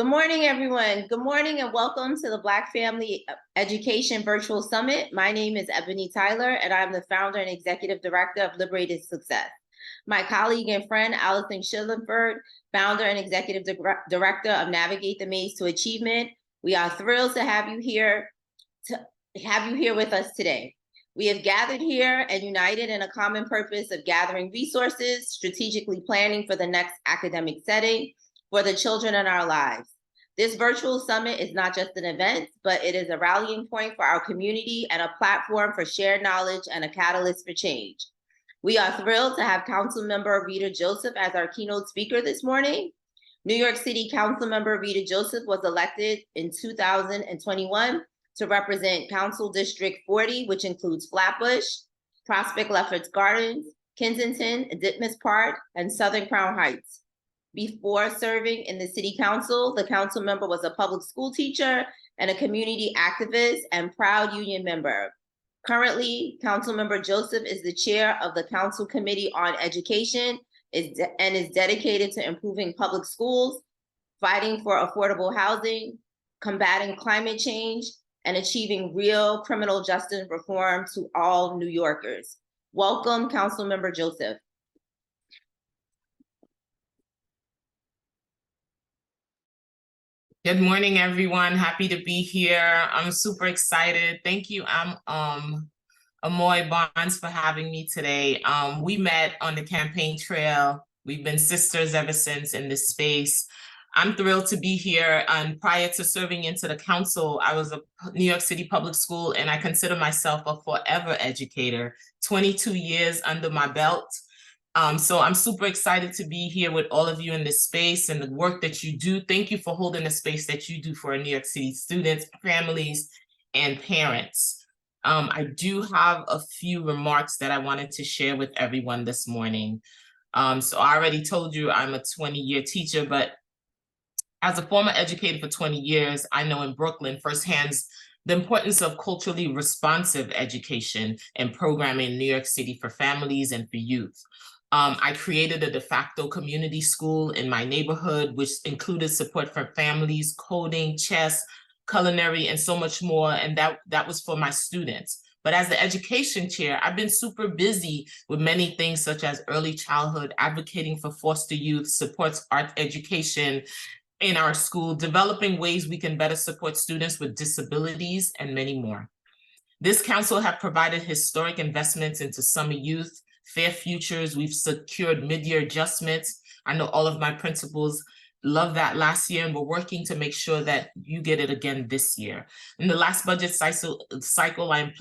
Good morning, everyone. Good morning and welcome to the Black Family Education Virtual Summit. My name is Ebony Tyler, and I'm the founder and executive director of Liberated Success. My colleague and friend, Allison Schillenford, founder and executive director of Navigate the Maze to Achievement. We are thrilled to have you here with us today. We have gathered here and united in a common purpose of gathering resources, strategically planning for the next academic setting for the children in our lives. This virtual summit is not just an event, but it is a rallying point for our community and a platform for shared knowledge and a catalyst for change. We are thrilled to have Councilmember Rita Joseph as our keynote speaker this morning. New York City Councilmember Rita Joseph was elected in 2021 to represent Council District 40, which includes Flatbush, Prospect Lefferts Gardens, Kensington, Ditmas Park, and Southern Crown Heights. Before serving in the city council, the council member was a public school teacher and a community activist and proud union member. Currently, Councilmember Joseph is the chair of the Council Committee on Education and is dedicated to improving public schools, fighting for affordable housing, combating climate change, and achieving real criminal justice reform to all New Yorkers. Welcome, Councilmember Joseph. Good morning, everyone. Happy to be here. I'm super excited. Thank you, Amoy Barnes, for having me today. We met on the campaign trail. We've been sisters ever since in this space. I'm thrilled to be here. And prior to serving into the council, I was a New York City public school, and I consider myself a forever educator, 22 years under my belt. So I'm super excited to be here with all of you in this space and the work that you do. Thank you for holding the space that you do for New York City students, families, and parents. I do have a few remarks that I wanted to share with everyone this morning. So I already told you I'm a 20-year teacher, but as a former educator for 20 years, I know in Brooklyn firsthand the importance of culturally responsive education and programming in New York City for families and for youth. I created a de facto community school in my neighborhood, which included support for families, coding, chess, culinary, and so much more. And that was for my students. But as the education chair, I've been super busy with many things such as early childhood, advocating for foster youth, supports art education in our school, developing ways we can better support students with disabilities, and many more. This council has provided historic investments into summer youth, fair futures. We've secured mid-year adjustments. I know all of my principals loved that last year, and we're working to make sure that you get it again this year. In the last budget cycle, I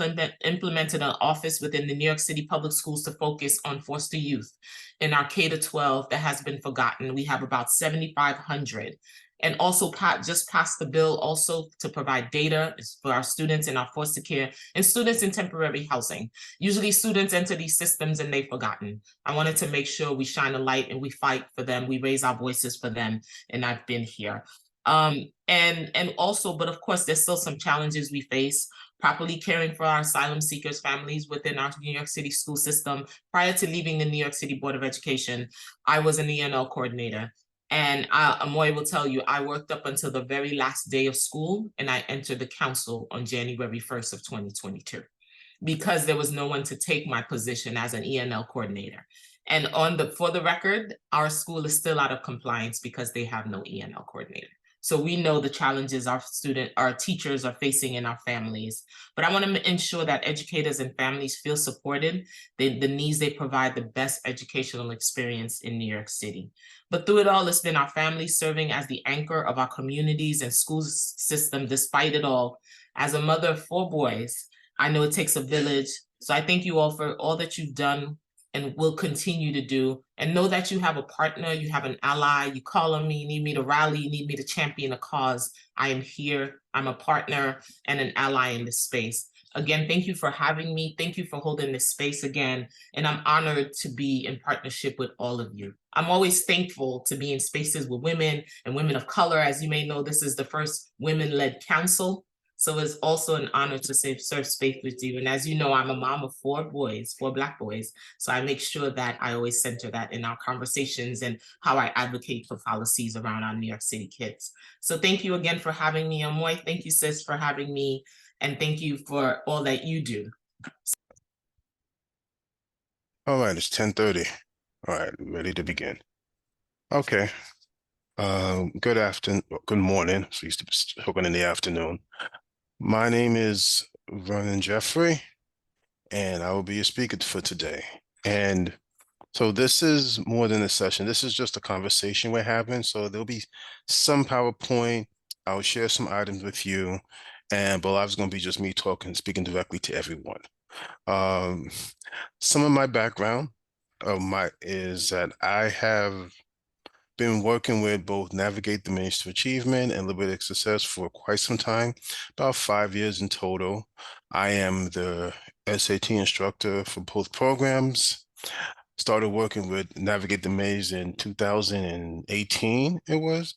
implemented an office within the New York City public schools to focus on foster youth in our K-12 that has been forgotten. We have about 7,500. And also just passed the bill also to provide data for our students in our foster care and students in temporary housing. Usually students enter these systems and they've forgotten. I wanted to make sure we shine a light and we fight for them. We raise our voices for them, and I've been here. And also, but of course, there's still some challenges we face. Properly caring for our asylum seekers families within our New York City school system. Prior to leaving the New York City Board of Education, I was an ENL coordinator. And Amoy will tell you, I worked up until the very last day of school, and I entered the council on January 1st of 2022 because there was no one to take my position as an ENL coordinator. And for the record, our school is still out of compliance because they have no ENL coordinator. So we know the challenges our teachers are facing in our families. But I want to ensure that educators and families feel supported, the needs they provide the best educational experience in New York City. But through it all, it's been our families serving as the anchor of our communities and school system despite it all. As a mother of 4 boys, I know it takes a village. So I thank you all for all that you've done and will continue to do, and know that you have a partner, you have an ally. You call on me, you need me to rally, you need me to champion a cause. I am here, I'm a partner and an ally in this space. Again, thank you for having me. Thank you for holding this space again. And I'm honored to be in partnership with all of you. I'm always thankful to be in spaces with women and women of color. As you may know, this is the first women-led council. So So it's also an honor to serve space with you. And as you know, I'm a mom of 4 boys, 4 Black boys. So I make sure that I always center that in our conversations and how I advocate for policies around our New York City kids. So thank you again for having me, Amoy. Thank you, sis, for having me. And thank you for all that you do. All right, it's 10:30. All right, ready to begin. Okay. Good morning. So used to be spoken in the afternoon. My name is Vernon Jeffrey, and I will be your speaker for today. And so this is more than a session. This is just a conversation we're having. So there'll be some PowerPoint. I'll share some items with you, but a lot is going to be just me talking, speaking directly to everyone. Some of my background is that I have been working with both Navigate the Maze to Achievement and Liberated Success for quite some time, about 5 years in total. I am the SAT instructor for both programs. Started working with Navigate the Maze in 2018, it was.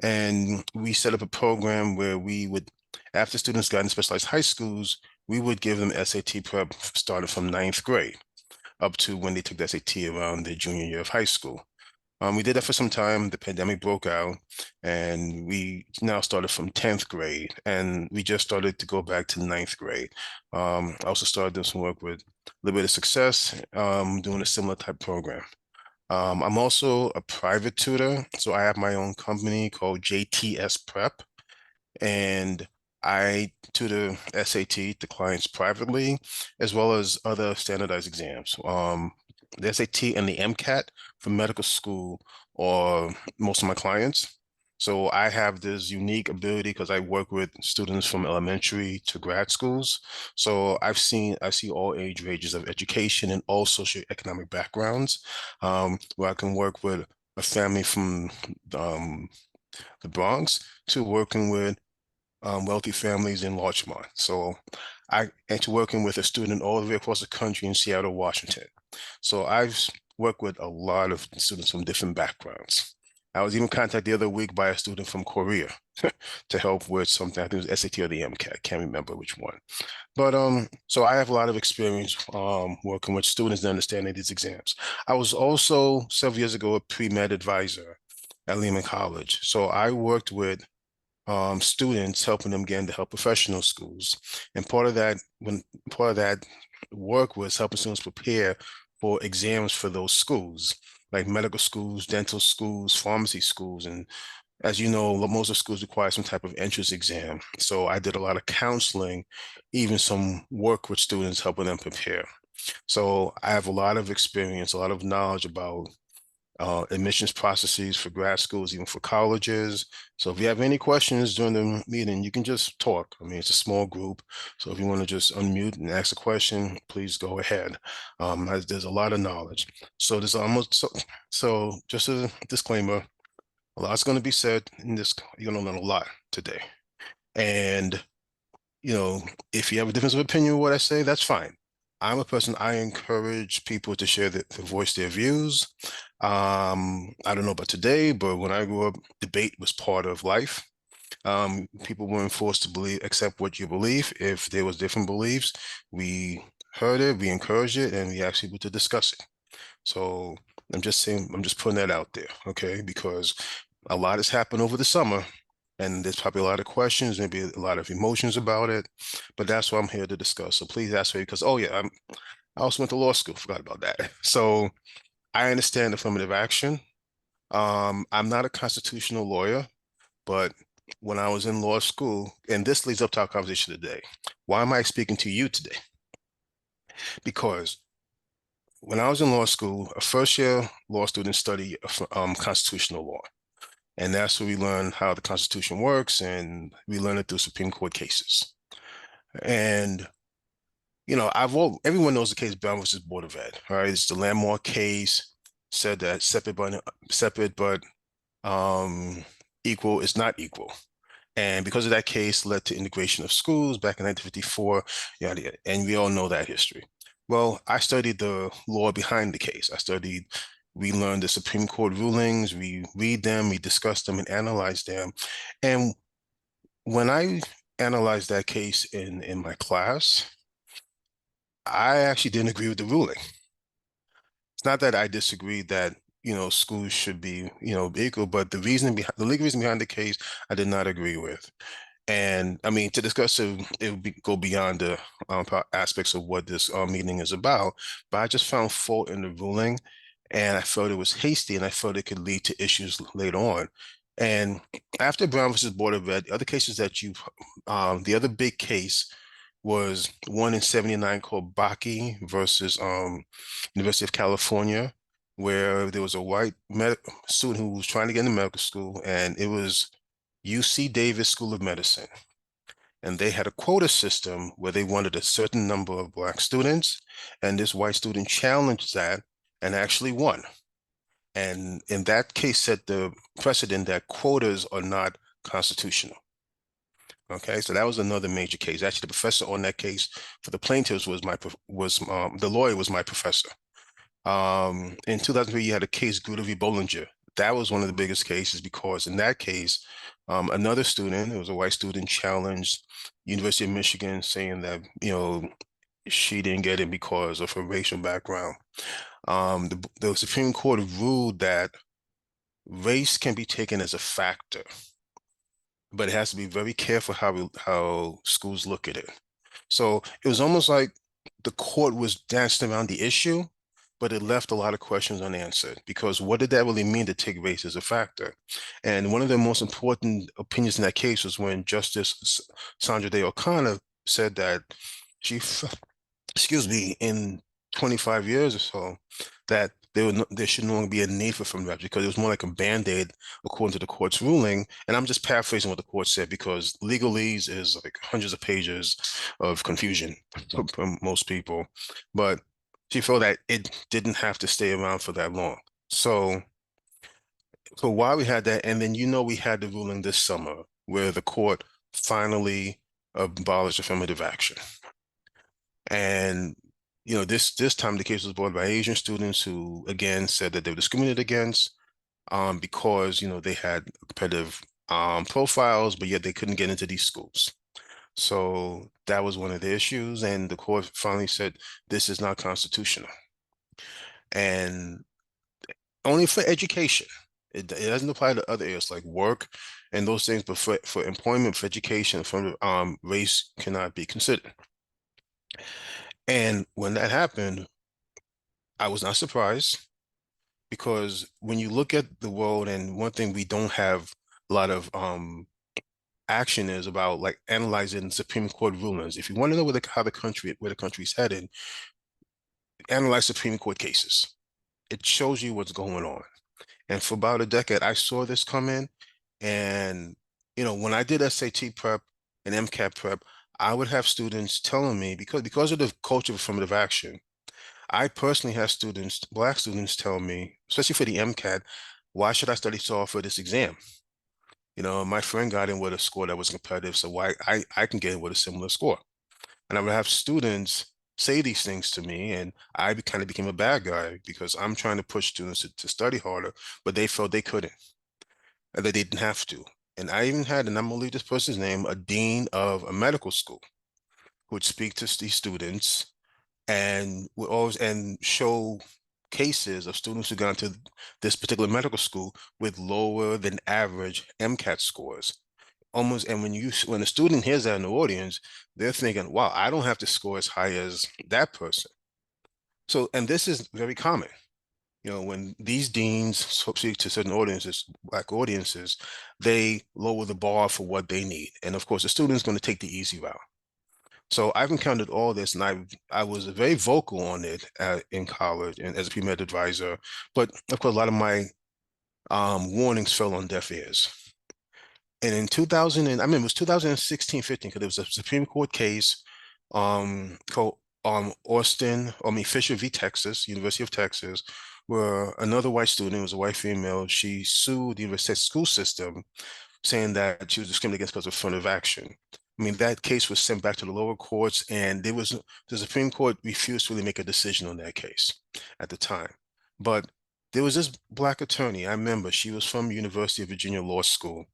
And we set up a program where we would, after students got in specialized high schools, we would give them SAT prep starting from 9th grade up to when they took the SAT around their junior year of high school. We did that for some time. The pandemic broke out, and we now started from 10th grade, and we just started to go back to 9th grade. I also started doing some work with Liberated Success, doing a similar type program. I'm also a private tutor, so I have my own company called JTS Prep, and I tutor SAT to clients privately, as well as other standardized exams. The SAT and the MCAT for medical school or most of my clients. So I have this unique ability because I work with students from elementary to grad schools. So I see all age ranges of education and all socioeconomic backgrounds, where I can work with a family from the Bronx to working with wealthy families in Larchmont. And to working with a student all the way across the country in Seattle, Washington. So I've worked with a lot of students from different backgrounds. I was even contacted the other week by a student from Korea to help with something. I think it was SAT or the MCAT. Can't remember which one. But so I have a lot of experience working with students and understanding these exams. I was also several years ago a pre-med advisor at Lehman College. So I worked with students, helping them get into health professional schools. And part of that work was helping students prepare for exams for those schools, like medical schools, dental schools, pharmacy schools. And as you know, most of schools require some type of entrance exam. So I did a lot of counseling, even some work with students, helping them prepare. So I have a lot of experience, a lot of knowledge about admissions processes for grad schools, even for colleges. So if you have any questions during the meeting, you can just talk. I mean, it's a small group. So if you want to just unmute and ask a question, please go ahead. There's a lot of knowledge. So so just a disclaimer, a lot's going to be said in this. You're going to learn a lot today. And, if you have a difference of opinion with what I say, that's fine. I'm a person, I encourage people to share to voice their views. I don't know about today, but when I grew up, debate was part of life. People weren't forced to accept what you believe. If there was different beliefs, we heard it, we encouraged it, and we asked people to discuss it. So I'm just putting that out there, okay? Because a lot has happened over the summer, and there's probably a lot of questions, maybe a lot of emotions about it, but that's what I'm here to discuss. So please ask me, because, oh yeah, I also went to law school, forgot about that. So I understand affirmative action. I'm not a constitutional lawyer, but when I was in law school, and this leads up to our conversation today, why am I speaking to you today? Because when I was in law school, a first-year law student studied constitutional law. And that's where we learn how the Constitution works, and we learn it through Supreme Court cases. And everyone knows the case Brown versus Board of Ed, right? It's the landmark case, said that separate but equal is not equal. And because of that case led to integration of schools back in 1954, and we all know that history. Well, I studied the law behind the case. We learned the Supreme Court rulings, we read them, we discuss them and analyze them. And when I analyzed that case in my class, I actually didn't agree with the ruling. It's not that I disagreed that, schools should be, equal, but the legal reason behind the case, I did not agree with. And I mean, to discuss it, go beyond the aspects of what this meeting is about, but I just found fault in the ruling, and I felt it was hasty, and I felt it could lead to issues later on. And after Brown versus Board of Ed, the other cases that the other big case was one in 79 called Baki versus University of California, where there was a white student who was trying to get into medical school, and it was UC Davis School of Medicine. And they had a quota system where they wanted a certain number of Black students, and this white student challenged that and actually won. And in that case, set the precedent that quotas are not constitutional. Okay, so that was another major case. Actually, the professor on that case for the plaintiffs was the lawyer was my professor. In 2003, you had a case, Grutter v. Bollinger. That was one of the biggest cases because in that case, another student, it was a white student, challenged University of Michigan, saying that she didn't get it because of her racial background. The Supreme Court ruled that race can be taken as a factor, but it has to be very careful how schools look at it. So it was almost like the court was dancing around the issue, but it left a lot of questions unanswered, because what did that really mean to take race as a factor? And one of the most important opinions in that case was when Justice Sandra Day O'Connor said that in 25 years or so, that there should no longer be a need for affirmative action, because it was more like a Band-Aid according to the court's ruling. And I'm just paraphrasing what the court said, because legalese is like hundreds of pages of confusion for most people. But she felt that it didn't have to stay around for that long. So while we had that, and then we had the ruling this summer where the court finally abolished affirmative action. And this time the case was brought by Asian students who again said that they were discriminated against because they had competitive profiles, but yet they couldn't get into these schools. So that was one of the issues, and the court finally said this is not constitutional, and only for education. It doesn't apply to other areas like work and those things, but for employment, for education, race cannot be considered. And when that happened, I was not surprised, because when you look at the world, and one thing we don't have a lot of action is about, like, analyzing Supreme Court rulings. If you want to know where the country's headed, analyze Supreme Court cases. It shows you what's going on. And for about a decade, I saw this come in. And when I did SAT prep and MCAT prep, I would have students telling me, because of the culture of affirmative action, I personally had Black students tell me, especially for the MCAT, why should I study so hard for this exam? My friend got in with a score that was competitive, so why I can get in with a similar score? And I would have students say these things to me, and I kind of became a bad guy because I'm trying to push students to study harder, but they felt they couldn't, and they didn't have to. And I even had, and I'm gonna leave this person's name, a dean of a medical school who would speak to these students and would always show cases of students who got into this particular medical school with lower than average MCAT scores. Almost, and when a student hears that in the audience, they're thinking, wow, I don't have to score as high as that person. So, and this is very common. When these deans speak to certain audiences, Black audiences, they lower the bar for what they need. And of course, the student's going to take the easy route. So I've encountered all this, and I was very vocal on it in college and as a pre-med advisor. But of course, a lot of my warnings fell on deaf ears. And in 2000, it was 2016, 15, because there was a Supreme Court case called Fisher v. Texas, University of Texas, where another white student, was a white female, she sued the university school system, saying that she was discriminated against because of affirmative action. I mean, that case was sent back to the lower courts, and the Supreme Court refused to really make a decision on that case at the time. But there was this Black attorney, I remember, she was from University of Virginia Law School,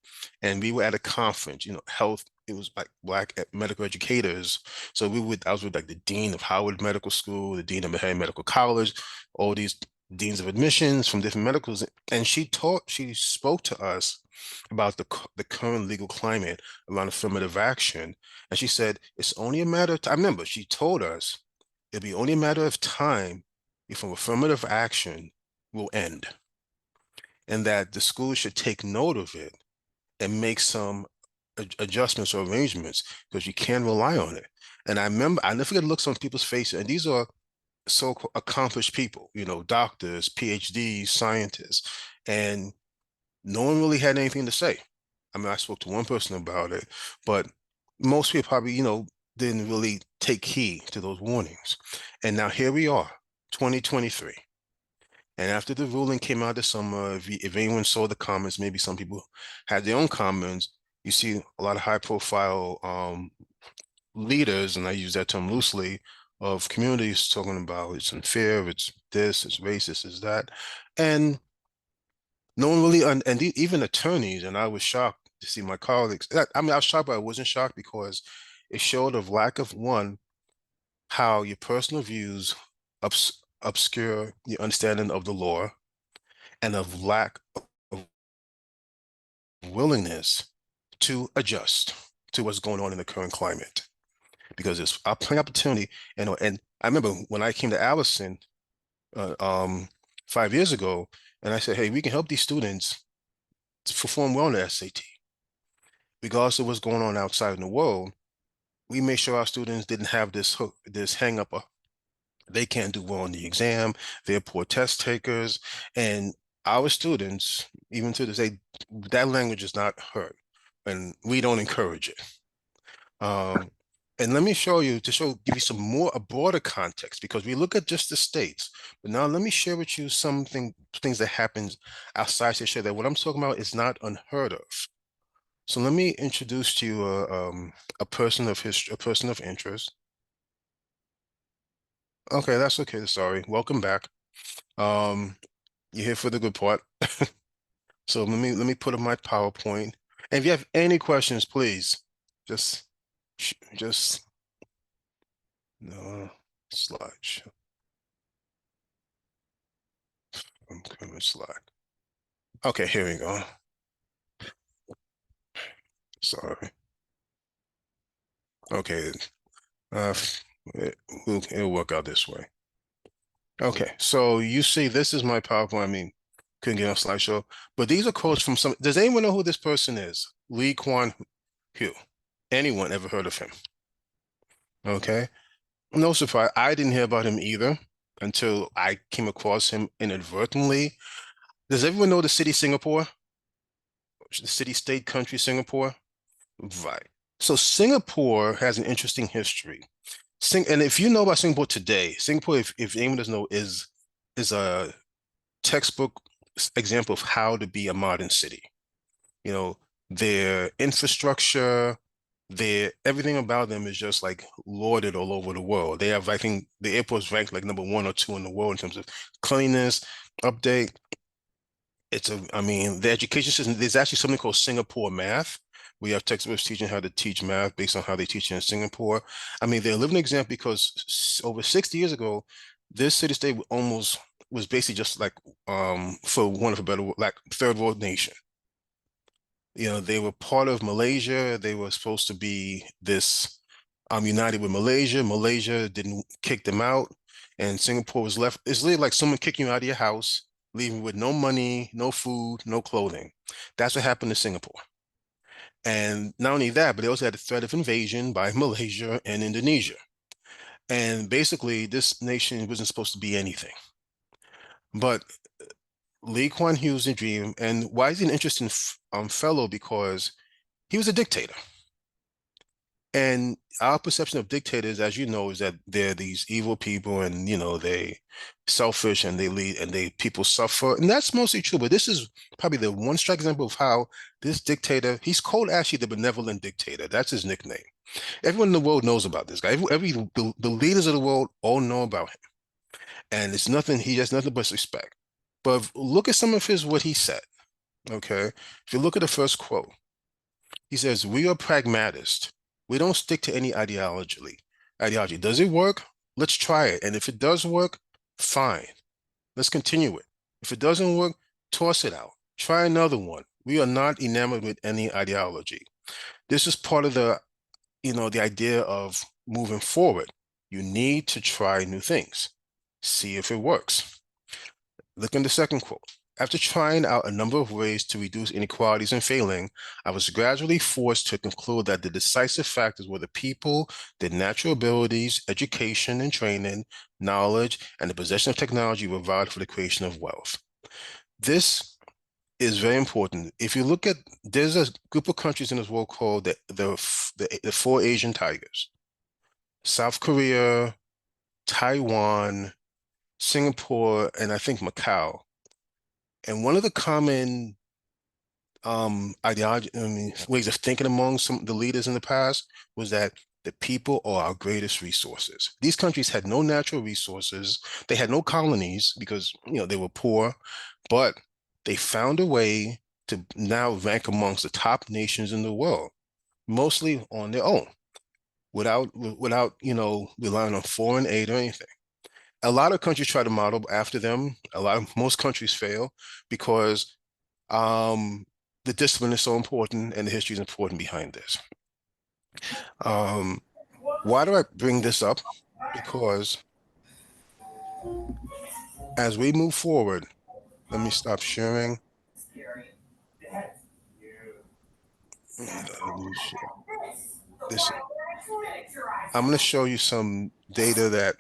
and we were at a conference, health, it was like black medical educators. So I was with like the dean of Howard Medical School, the dean of Manhattan Medical College, all these deans of admissions from different medicals, and she spoke to us about the current legal climate around affirmative action, and she said it's only a matter of time. I remember she told us it'll be only a matter of time before affirmative action will end, and that the school should take note of it and make some adjustments or arrangements because you can't rely on it. And I remember, I never forget to look on people's faces, and these are so accomplished people, you know, doctors, PhDs, scientists, and no one really had anything to say. I mean, I spoke to one person about it, but most people probably, you know, didn't really take heed to those warnings. And now here we are, 2023. And after the ruling came out this summer, if anyone saw the comments, maybe some people had their own comments, you see a lot of high profile leaders, and I use that term loosely, of communities talking about it's unfair, it's this, it's racist, it's that. And no one really, and even attorneys, and I was shocked to see my colleagues. I mean, I was shocked, but I wasn't shocked because it showed a lack of one, how your personal views obscure your understanding of the law, and of lack of willingness to adjust to what's going on in the current climate. Because there's plenty of opportunity, and I remember when I came to Allison 5 years ago, and I said, hey, we can help these students to perform well on the SAT. Regardless of what's going on outside in the world, we made sure our students didn't have this hang up. They can't do well on the exam, they're poor test takers, and our students, even to this day, that language is not heard, and we don't encourage it. And let me show you, give you some more, a broader context, because we look at just the states, but now let me share with you things that happens outside to show that what I'm talking about is not unheard of. So let me introduce to you a person of history, a person of interest. Okay, that's okay, sorry, welcome back. You're here for the good part. So let me put up my PowerPoint. And if you have any questions, please, just no slideshow. I'm coming slide. Okay, here we go. Sorry. Okay, it'll work out this way. Okay, so you see, this is my PowerPoint. I mean, couldn't get on slideshow, but these are quotes from some. Does anyone know who this person is? Lee Kuan Yew. Anyone ever heard of him? Okay, no surprise. I didn't hear about him either until I came across him inadvertently. Does everyone know the city Singapore? The city-state country Singapore? Right. So Singapore has an interesting history. And if you know about Singapore today, Singapore, if anyone doesn't know, is a textbook example of how to be a modern city. You know, their infrastructure, everything about them is just like lauded all over the world. They have, I think, the airport's ranked like number 1 or 2 in the world in terms of cleanliness, update. I mean, the education system, there's actually something called Singapore math. We have textbooks teaching how to teach math based on how they teach it in Singapore. I mean, they're a living example because over 60 years ago, this city-state almost was basically just like, for want of a better word, like third world nation. You know, they were part of Malaysia. They were supposed to be this united with Malaysia. Malaysia didn't kick them out, and Singapore was left. It's literally like someone kicking you out of your house, leaving with no money, no food, no clothing. That's what happened to Singapore. And not only that, but they also had the threat of invasion by Malaysia and Indonesia. And basically, this nation wasn't supposed to be anything. But Lee Kuan Yew's a dream, and why is he an interesting fellow? Because he was a dictator. And our perception of dictators, as you know, is that they're these evil people, and you know, they selfish, and they lead, and people suffer. And that's mostly true, but this is probably the one strike example of how this dictator, he's called actually the benevolent dictator. That's his nickname. Everyone in the world knows about this guy. The leaders of the world all know about him. And it's nothing, he has nothing but respect. But look at some of what he said. Okay. If you look at the first quote, He says, we are pragmatists. We don't stick to any ideology. Does it work? Let's try it. And if it does work, fine. Let's continue it. If it doesn't work, toss it out. Try another one. We are not enamored with any ideology. This is part of the idea of moving forward. You need to try new things. See if it works. Look in the second quote. After trying out a number of ways to reduce inequalities and failing, I was gradually forced to conclude that the decisive factors were the people, their natural abilities, education and training, knowledge, and the possession of technology were vital for the creation of wealth. This is very important. If you look at, there's a group of countries in this world called the Four Asian Tigers: South Korea, Taiwan, Singapore, and I think Macau. And one of the common ways of thinking among some of the leaders in the past was that the people are our greatest resources. These countries had no natural resources. They had no colonies because they were poor, but they found a way to now rank amongst the top nations in the world, mostly on their own, without relying on foreign aid or anything. A lot of countries try to model after them. Most countries fail because the discipline is so important and the history is important behind this. Why do I bring this up? Because as we move forward, let me stop sharing. I'm going to show you some data that,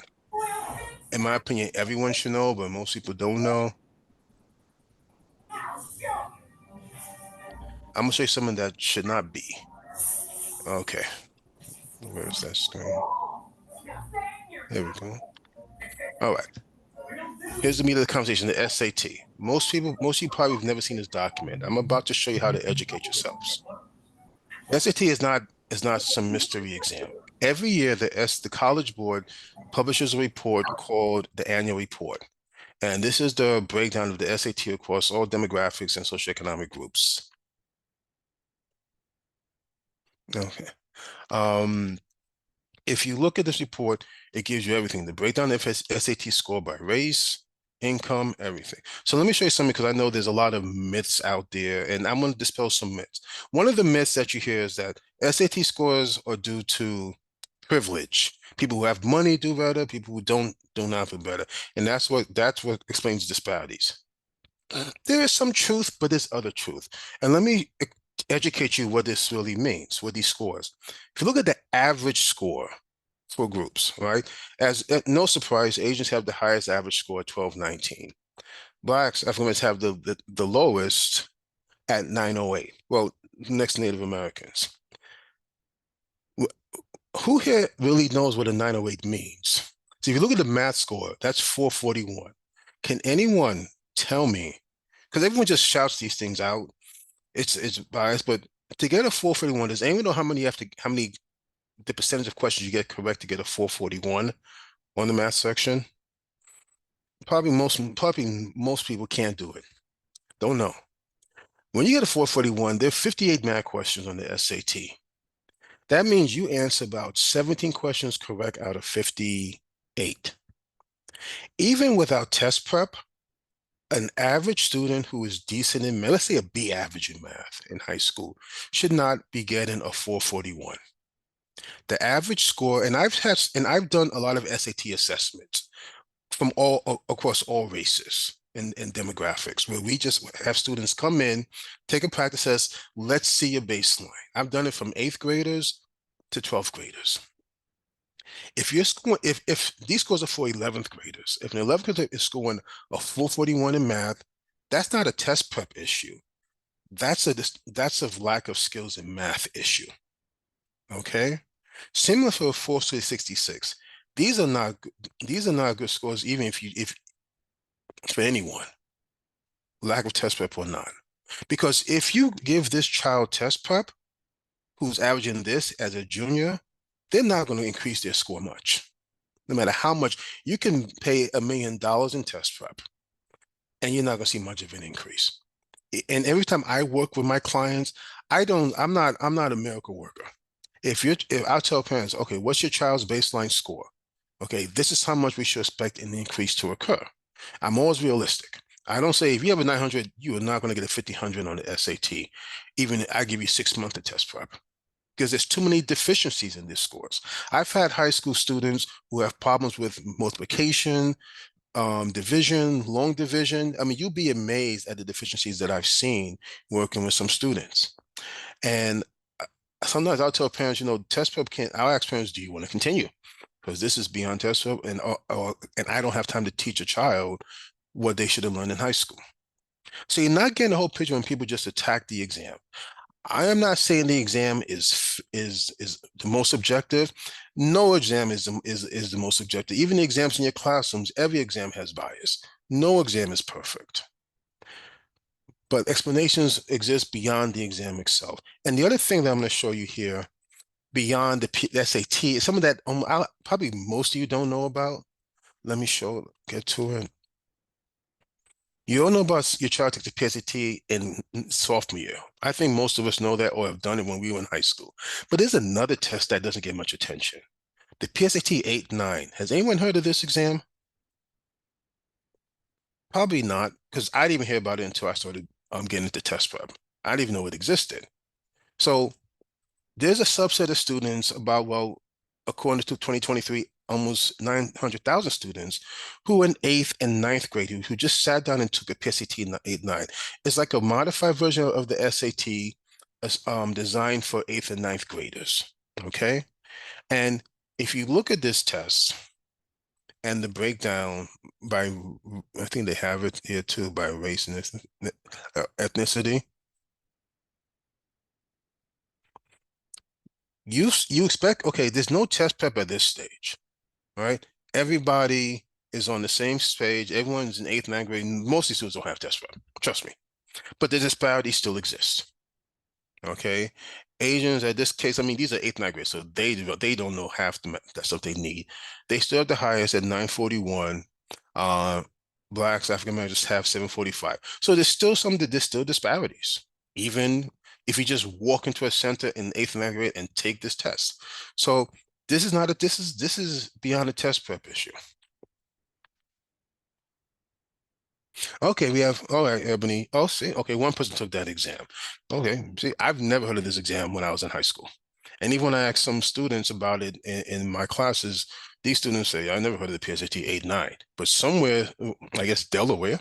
in my opinion, everyone should know, but most people don't know. I'm going to show you something that should not be. Okay. Where's that screen? There we go. All right. Here's the meat of the conversation, the SAT. Most of you probably have never seen this document. I'm about to show you how to educate yourselves. SAT is not some mystery exam. Every year, the College Board publishes a report called the Annual Report. And this is the breakdown of the SAT across all demographics and socioeconomic groups. Okay. If you look at this report, it gives you everything, the breakdown of SAT score by race, income, everything. So let me show you something, because I know there's a lot of myths out there, and I'm going to dispel some myths. One of the myths that you hear is that SAT scores are due to privilege. People who have money do better, people who do not do better. And that's what explains disparities. There is some truth, but there's other truth. And let me educate you what this really means, what these scores. If you look at the average score for groups, right? No surprise, Asians have the highest average score at 1219. Blacks, Africans have the lowest at 908. Well, next to Native Americans. Who here really knows what a 908 means? So if you look at the math score, that's 441. Can anyone tell me, because everyone just shouts these things out, it's biased, but to get a 441, does anyone know how many the percentage of questions you get correct to get a 441 on the math section? Probably most people can't do it. Don't know. When you get a 441, there are 58 math questions on the SAT. That means you answer about 17 questions correct out of 58. Even without test prep, an average student who is decent in math, let's say a B average in math in high school, should not be getting a 441. The average score, and I've done a lot of SAT assessments from across all races and demographics, where we just have students come in, take a practice test, let's see your baseline. I've done it from 8th graders to 12th graders. If these scores are for 11th graders, if an 11th grader is scoring a 441 in math, that's not a test prep issue. That's a lack of skills in math issue. Okay, similar for a 466. These are not good scores, even if for anyone, lack of test prep or not. Because if you give this child test prep, who's averaging this as a junior, they're not going to increase their score much. No matter how much, you can pay $1 million in test prep, and you're not going to see much of an increase. And every time I work with my clients, I'm not a miracle worker. If I'll tell parents, okay, what's your child's baseline score? Okay, this is how much we should expect an increase to occur. I'm always realistic. I don't say if you have a 900, you are not going to get a 50/100 on the SAT. Even I give you 6 months of test prep because there's too many deficiencies in these scores. I've had high school students who have problems with multiplication, division, long division. I mean, you'll be amazed at the deficiencies that I've seen working with some students. And sometimes I'll tell parents, test prep can't, I'll ask parents, do you want to continue? Because this is beyond test prep, and I don't have time to teach a child what they should have learned in high school. So you're not getting the whole picture when people just attack the exam. I am not saying the exam is the most objective. No exam is the most objective. Even the exams in your classrooms, every exam has bias. No exam is perfect. But explanations exist beyond the exam itself. And the other thing that I'm going to show you here, beyond the SAT, is some of that probably most of you don't know about. Let me get to it. You all know about your child took the PSAT in sophomore year. I think most of us know that or have done it when we were in high school. But there's another test that doesn't get much attention. The PSAT 8-9. Has anyone heard of this exam? Probably not, because I didn't even hear about it until I started getting into test prep. I didn't even know it existed. So there's a subset of students according to 2023, almost 900,000 students who in 8th and 9th grade who just sat down and took a PSAT 8-9. It's like a modified version of the SAT designed for 8th and 9th graders, okay? And if you look at this test and the breakdown by, I think they have it here too, by race and ethnicity, you expect, okay, there's no test prep at this stage, right? Everybody is on the same page. Everyone's in 8th, 9th grade. Most of these students don't have test prep, trust me. But the disparity still exists, okay? Asians, at this case, I mean, these are 8th, 9th grade, so they don't know half that stuff they need. They still have the highest at 941. Blacks, African Americans have 745. So there's still disparities, even if you just walk into a center in 8th and 9th grade and take this test. So this is beyond a test prep issue. Okay, we have, all right, Ebony. Oh, see, okay, one person took that exam. Okay, see, I've never heard of this exam when I was in high school. And even when I asked some students about it in my classes, these students say, I never heard of the PSAT 8-9. But somewhere, I guess Delaware,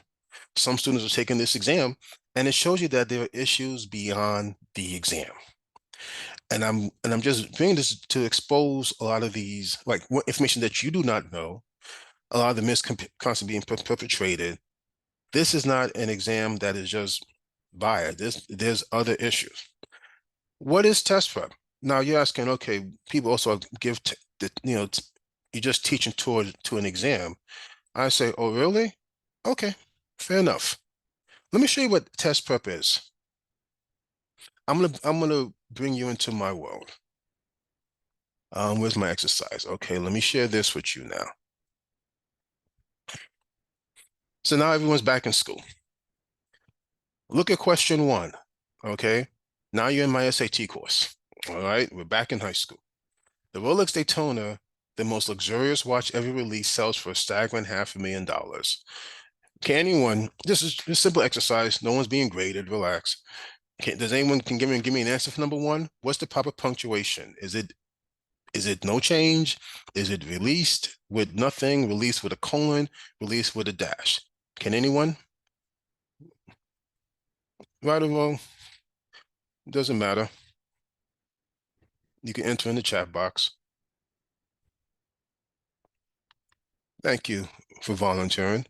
some students are taking this exam, and it shows you that there are issues beyond the exam. And I'm just bringing this to expose a lot of these, like what information that you do not know, a lot of the misconceptions being perpetrated. This is not an exam that is just biased. There's other issues. What is test prep? Now you're asking, okay, people also give you're just teaching to an exam. I say, oh, really? Okay, fair enough. Let me show you what test prep is. I'm gonna bring you into my world. Where's my exercise? Okay, let me share this with you now. So now everyone's back in school. Look at question 1, okay? Now you're in my SAT course, all right? We're back in high school. The Rolex Daytona, the most luxurious watch ever released, sells for a staggering $500,000. Can anyone, this is a simple exercise, no one's being graded, relax. Does anyone can give me an answer for number 1? What's the proper punctuation? Is it no change? Is it released with nothing, released with a colon, released with a dash? Can anyone? Right or wrong? Doesn't matter. You can enter in the chat box. Thank you for volunteering.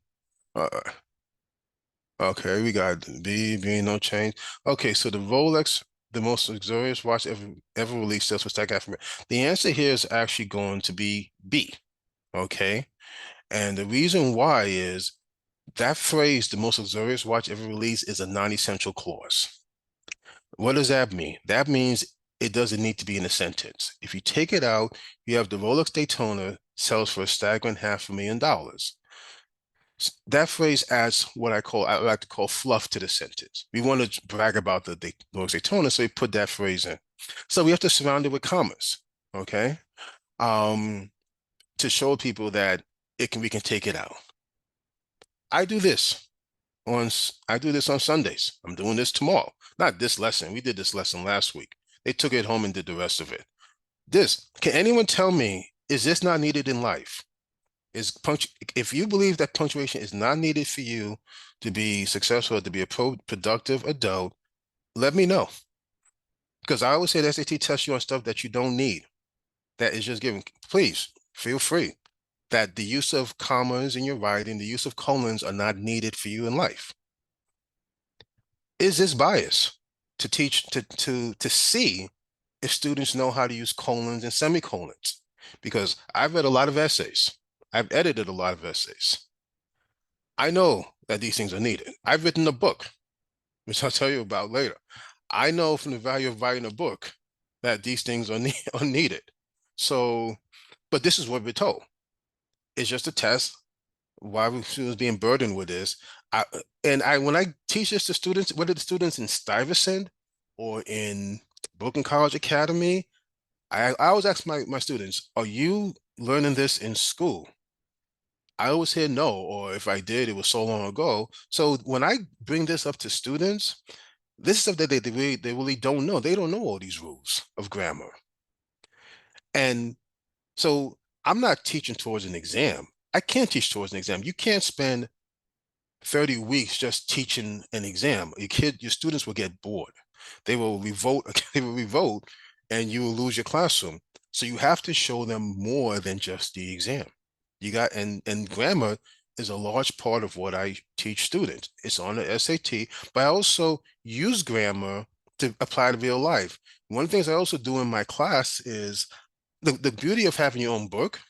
Okay, we got B, no change. Okay, so the Rolex, the most luxurious watch ever released, sells for stack Africa. The answer here is actually going to be B. Okay, and the reason why is that phrase, the most luxurious watch ever released, is a non-essential clause. What does that mean? That means it doesn't need to be in a sentence. If you take it out, you have the Rolex Daytona sells for a staggering $500,000. That phrase adds what I like to call fluff to the sentence. We want to brag about the Lord's Daytona, so we put that phrase in. So we have to surround it with commas, okay? To show people that we can take it out. I do this I do this on Sundays. I'm doing this tomorrow. Not this lesson. We did this lesson last week. They took it home and did the rest of it. Can anyone tell me, is this not needed in life? If you believe that punctuation is not needed for you to be successful, to be a productive adult, let me know. Because I always say the SAT tests you on stuff that you don't need, that is just given. Please feel free that the use of commas in your writing, the use of colons are not needed for you in life. Is this bias to teach, to see if students know how to use colons and semicolons? Because I've read a lot of essays. I've edited a lot of essays. I know that these things are needed. I've written a book, which I'll tell you about later. I know from the value of writing a book that these things are needed. So, but this is what we're told. It's just a test. Why we was being burdened with this. When I teach this to students, whether the students in Stuyvesant or in Brooklyn College Academy, I always ask my students, are you learning this in school? I always hear no, or if I did, it was so long ago. So when I bring this up to students, this is stuff that they really don't know. They don't know all these rules of grammar. And so I'm not teaching towards an exam. I can't teach towards an exam. You can't spend 30 weeks just teaching an exam. Your students will get bored. They will revolt, and you will lose your classroom. So you have to show them more than just the exam. And grammar is a large part of what I teach students. It's on the SAT, but I also use grammar to apply to real life. One of the things I also do in my class is the beauty of having your own book.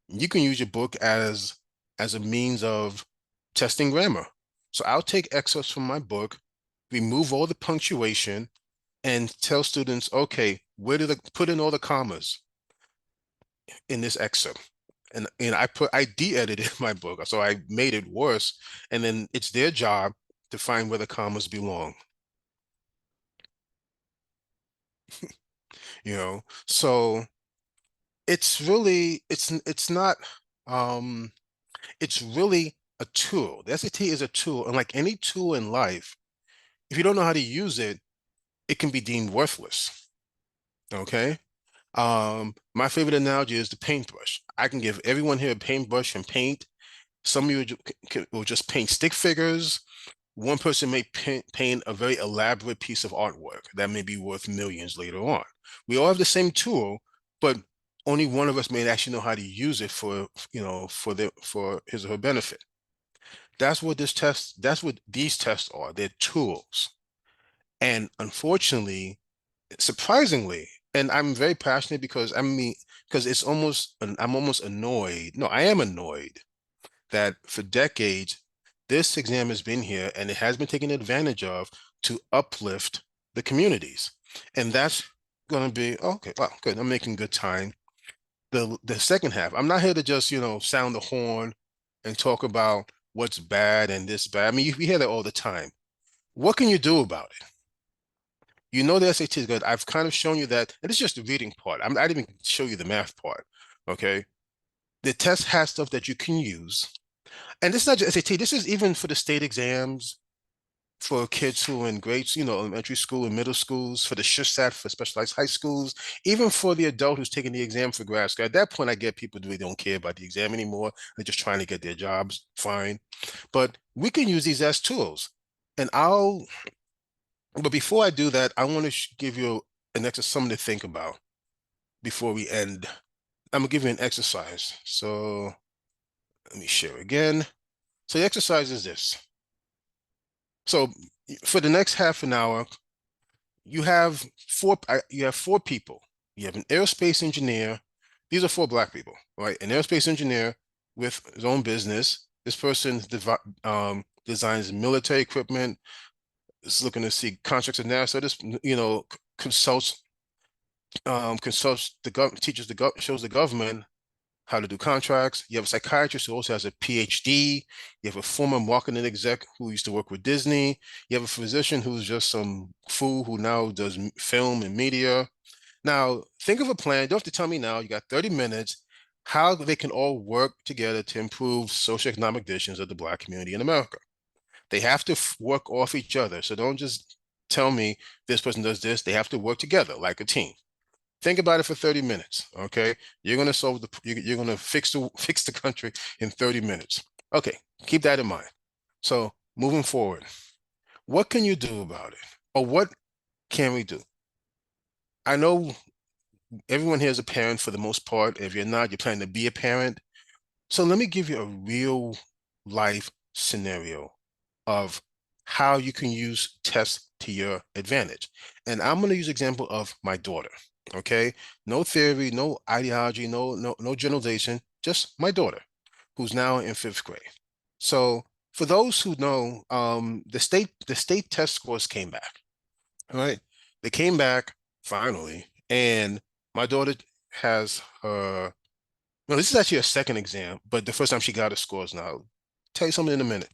You can use your book as a means of testing grammar. So I'll take excerpts from my book, remove all the punctuation, and tell students, okay, where did I put in all the commas in this excerpt? And I de-edited my book, so I made it worse. And then it's their job to find where the commas belong. So it's really it's not it's really a tool. The SAT is a tool, and like any tool in life, if you don't know how to use it, it can be deemed worthless. Okay. My favorite analogy is the paintbrush. I can give everyone here a paintbrush and paint. Some of you will just paint stick figures. One person may paint a very elaborate piece of artwork that may be worth millions later on. We all have the same tool, but only one of us may actually know how to use it for his or her benefit. That's what these tests are. They're tools. And unfortunately, surprisingly, and I'm very passionate because I'm almost annoyed. No, I am annoyed that for decades, this exam has been here and it has been taken advantage of to uplift the communities. And that's going to be, okay, well, good. I'm making good time. The second half, I'm not here to just, sound the horn and talk about what's bad and this bad. I mean, we hear that all the time. What can you do about it? You know the SAT is good. I've kind of shown you that, and it's just the reading part. I didn't even show you the math part, okay? The test has stuff that you can use. And this is not just SAT, this is even for the state exams, for kids who are in grades, elementary school and middle schools, for the SHSAT, for specialized high schools, even for the adult who's taking the exam for grad school. At that point, I get people really don't care about the exam anymore. They're just trying to get their jobs, fine. But we can use these as tools. But before I do that, I want to give you an exercise, something to think about before we end. I'm gonna give you an exercise. So let me share again. So the exercise is this. So for the next half an hour, you have four people. You have an aerospace engineer. These are 4 Black people, right? An aerospace engineer with his own business. This person designs military equipment, is looking to see contracts with NASA. This, consults the government, shows the government how to do contracts. You have a psychiatrist who also has a PhD. You have a former marketing exec who used to work with Disney. You have a physician who's just some fool who now does film and media. Now, think of a plan. You don't have to tell me now. You got 30 minutes. How they can all work together to improve socioeconomic conditions of the Black community in America. They have to work off each other. So don't just tell me this person does this. They have to work together like a team. Think about it for 30 minutes, okay? You're gonna solve you're gonna fix the country in 30 minutes. Okay, keep that in mind. So moving forward, what can you do about it? Or what can we do? I know everyone here is a parent for the most part. If you're not, you're planning to be a parent. So let me give you a real life scenario of how you can use tests to your advantage. And I'm going to use example of my daughter. Okay, no theory, no ideology, no generalization, just my daughter, who's now in 5th grade. So for those who know, the state test scores came back. All right, they came back finally, and my daughter has her. No, this is actually a second exam, but the first time she got her scores. Now, I'll tell you something in a minute.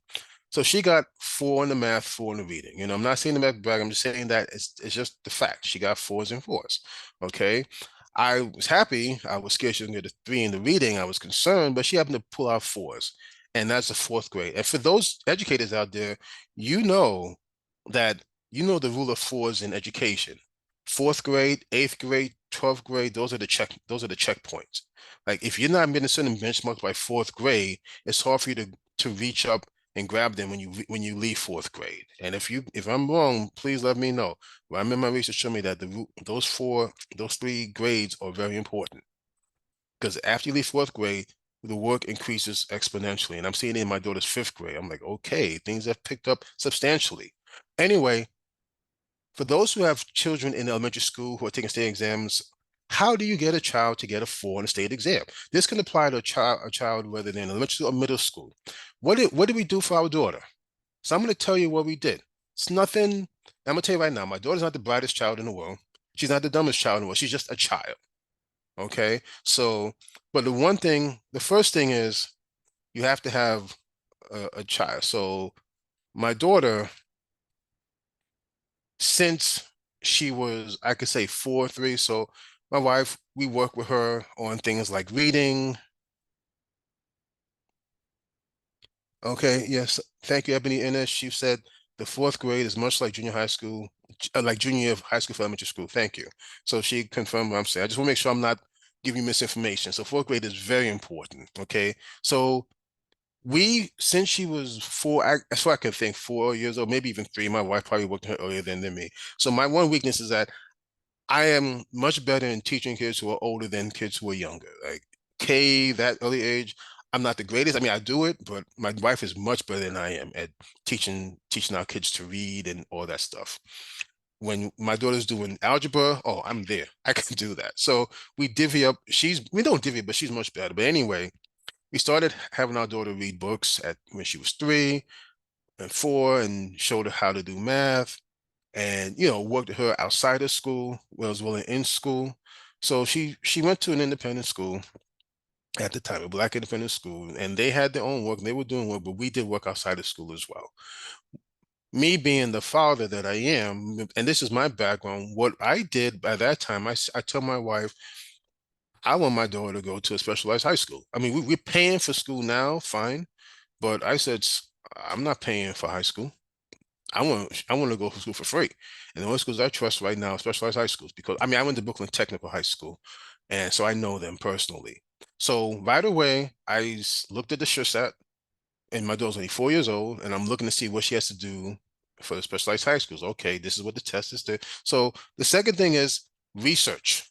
So she got 4 in the math, 4 in the reading. I'm not saying the math brag. I'm just saying that it's just the fact. She got 4s and 4s. Okay. I was happy. I was scared she was going to get a 3 in the reading. I was concerned, but she happened to pull out 4s. And that's the 4th grade. And for those educators out there, you know that the rule of 4s in education. 4th grade, 8th grade, 12th grade, those are the checkpoints. Like if you're not meeting certain benchmarks by 4th grade, it's hard for you to reach up and grab them when you leave 4th grade. And if I'm wrong, please let me know. But I'm in my research show me that those 3 grades are very important, because after you leave 4th grade, the work increases exponentially. And I'm seeing it in my daughter's 5th grade. I'm like, okay, things have picked up substantially. Anyway, for those who have children in elementary school who are taking state exams, how do you get a child to get a 4 in a state exam? This can apply to a child whether they're in elementary school or middle school. What did we do for our daughter? So I'm going to tell you what we did. It's nothing. I'm going to tell you right now, my daughter's not the brightest child in the world. She's not the dumbest child in the world. She's just a child. Okay. So, but the first thing is you have to have a child. So my daughter, since she was, I could say 4, 3. So my wife, we work with her on things like reading. Okay, yes. Thank you, Ebony Innes. She said the 4th grade is much like junior high school, like junior year of high school for elementary school. Thank you. So she confirmed what I'm saying. I just want to make sure I'm not giving you misinformation. So 4th grade is very important. Okay. So since she was 4, that's what I can think, 4 years old, maybe even 3. My wife probably worked her earlier than me. So my one weakness is that I am much better in teaching kids who are older than kids who are younger. Like that early age, I'm not the greatest. I mean, I do it, but my wife is much better than I am at teaching our kids to read and all that stuff. When my daughter's doing algebra, oh, I'm there. I can do that. So we divvy up. We don't divvy, but she's much better. But anyway, we started having our daughter read books when she was 3 and 4, and showed her how to do math, and worked with her outside of school as well as in school. So she went to an independent school at the time, a Black independent school, and they had their own work. They were doing work, but we did work outside of school as well. Me being the father that I am, and this is my background, what I did by that time, I told my wife, I want my daughter to go to a specialized high school. I mean, we're paying for school now, fine, but I said, I'm not paying for high school. I want to go to school for free. And the only schools I trust right now are specialized high schools, because I went to Brooklyn Technical High School, and so I know them personally. So right away, I looked at the SHSAT, and my daughter's only 4 years old, and I'm looking to see what she has to do for the specialized high schools. Okay, this is what the test is. So the second thing is research.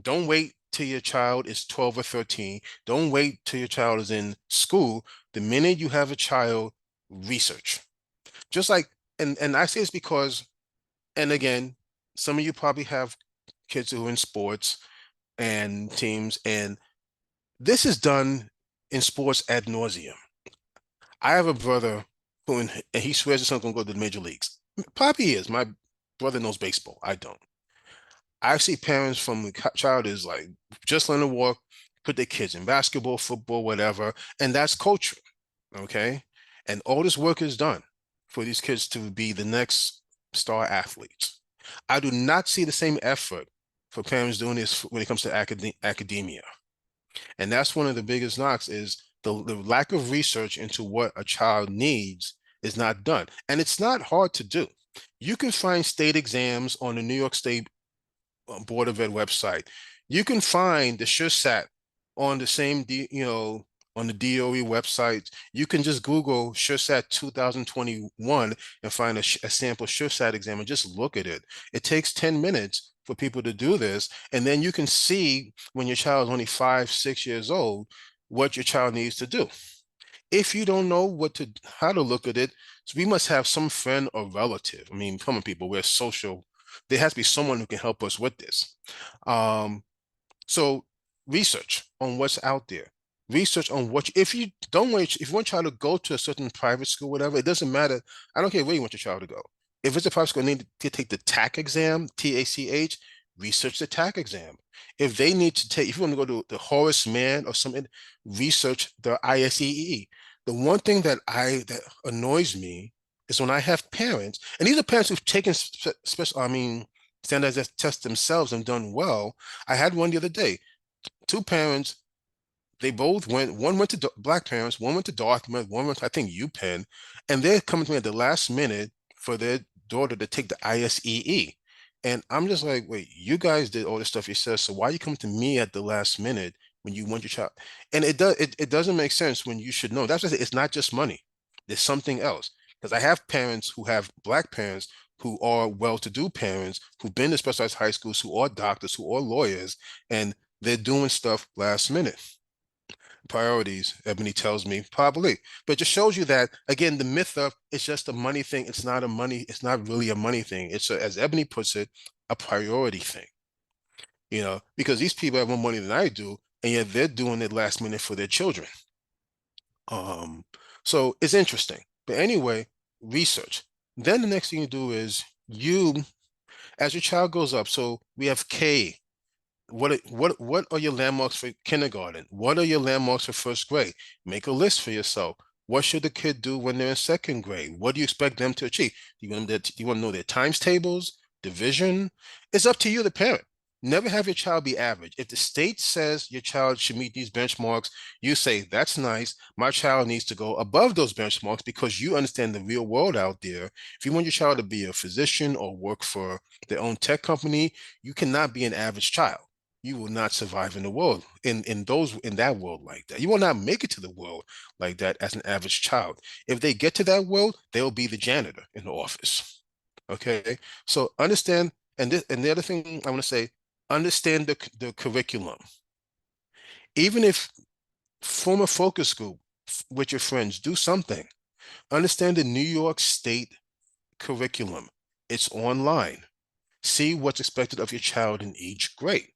Don't wait till your child is 12 or 13. Don't wait till your child is in school. The minute you have a child, research. Just like, and I say this because, and again, some of you probably have kids who are in sports and teams, and this is done in sports ad nauseum. I have a brother and he swears his son's gonna go to the major leagues. Probably is. My brother knows baseball. I don't. I see parents from the child is like just learning to walk, put their kids in basketball, football, whatever, and that's culture, okay? And all this work is done for these kids to be the next star athletes. I do not see the same effort for parents doing this when it comes to academia. And that's one of the biggest knocks is the lack of research into what a child needs is not done. And it's not hard to do. You can find state exams on the New York State Board of Ed website. You can find the SureSat on the same, on the DOE website. You can just Google SureSat 2021 and find a sample SureSat exam and just look at it. It takes 10 minutes for people to do this. And then you can see when your child is only 5, 6 years old, what your child needs to do. If you don't know how to look at it, so we must have some friend or relative. I mean, come on, people, we're social. There has to be someone who can help us with this. So research on what's out there. Research on if you want your child to go to a certain private school, whatever, it doesn't matter. I don't care where you want your child to go. If it's a private school, they need to take the TAC exam, TACH, research the TAC exam. If they need to take, if you want to go to the Horace Mann or something, research the ISEE. The one thing that annoys me is when I have parents, and these are parents who've taken standardized tests themselves and done well. I had one the other day. 2 parents, they both went, one went to Black parents, one went to Dartmouth, one went to, I think, UPenn, and they're coming to me at the last minute for their daughter to take the ISEE. And I'm just like, wait, you guys did all this stuff yourself, so why are you coming to me at the last minute when you want your child? And it doesn't make sense when you should know. That's just, it's not just money. There's something else. Because I have parents who have Black parents who are well-to-do parents who've been to specialized high schools, who are doctors, who are lawyers, and they're doing stuff last minute. Priorities, Ebony tells me, probably. But it just shows you that, again, the myth of it's just a money thing. It's not really a money thing. It's, as Ebony puts it, a priority thing. Because these people have more money than I do, and yet they're doing it last minute for their children. So it's interesting. But anyway, research. Then the next thing you do is as your child goes up, so we have K. What are your landmarks for kindergarten? What are your landmarks for first grade? Make a list for yourself. What should the kid do when they're in second grade? What do you expect them to achieve? Do you want to know their times tables, division? It's up to you, the parent. Never have your child be average. If the state says your child should meet these benchmarks, you say, that's nice. My child needs to go above those benchmarks because you understand the real world out there. If you want your child to be a physician or work for their own tech company, you cannot be an average child. You will not survive in the world, in that world like that. You will not make it to the world like that as an average child. If they get to that world, they'll be the janitor in the office. Okay, so understand, and the other thing I want to say, understand the curriculum. Even if form a focus group with your friends, do something. Understand the New York State curriculum. It's online. See what's expected of your child in each grade.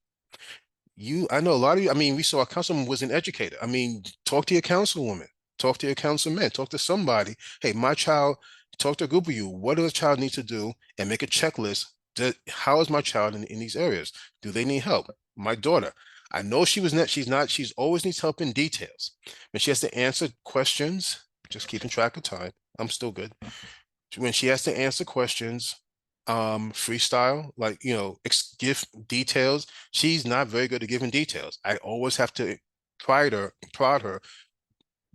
I know a lot of you, we saw a councilman was an educator. Talk to your councilwoman, talk to your councilman, talk to somebody. Hey, my child, talk to a group of you. What does a child need to do? And make a checklist. How is my child in these areas? Do they need help? My daughter, I know she's always needs help in details. When she has to answer questions, just keeping track of time. I'm still good. When she has to answer questions, freestyle, give details. She's not very good at giving details. I always have to prod her.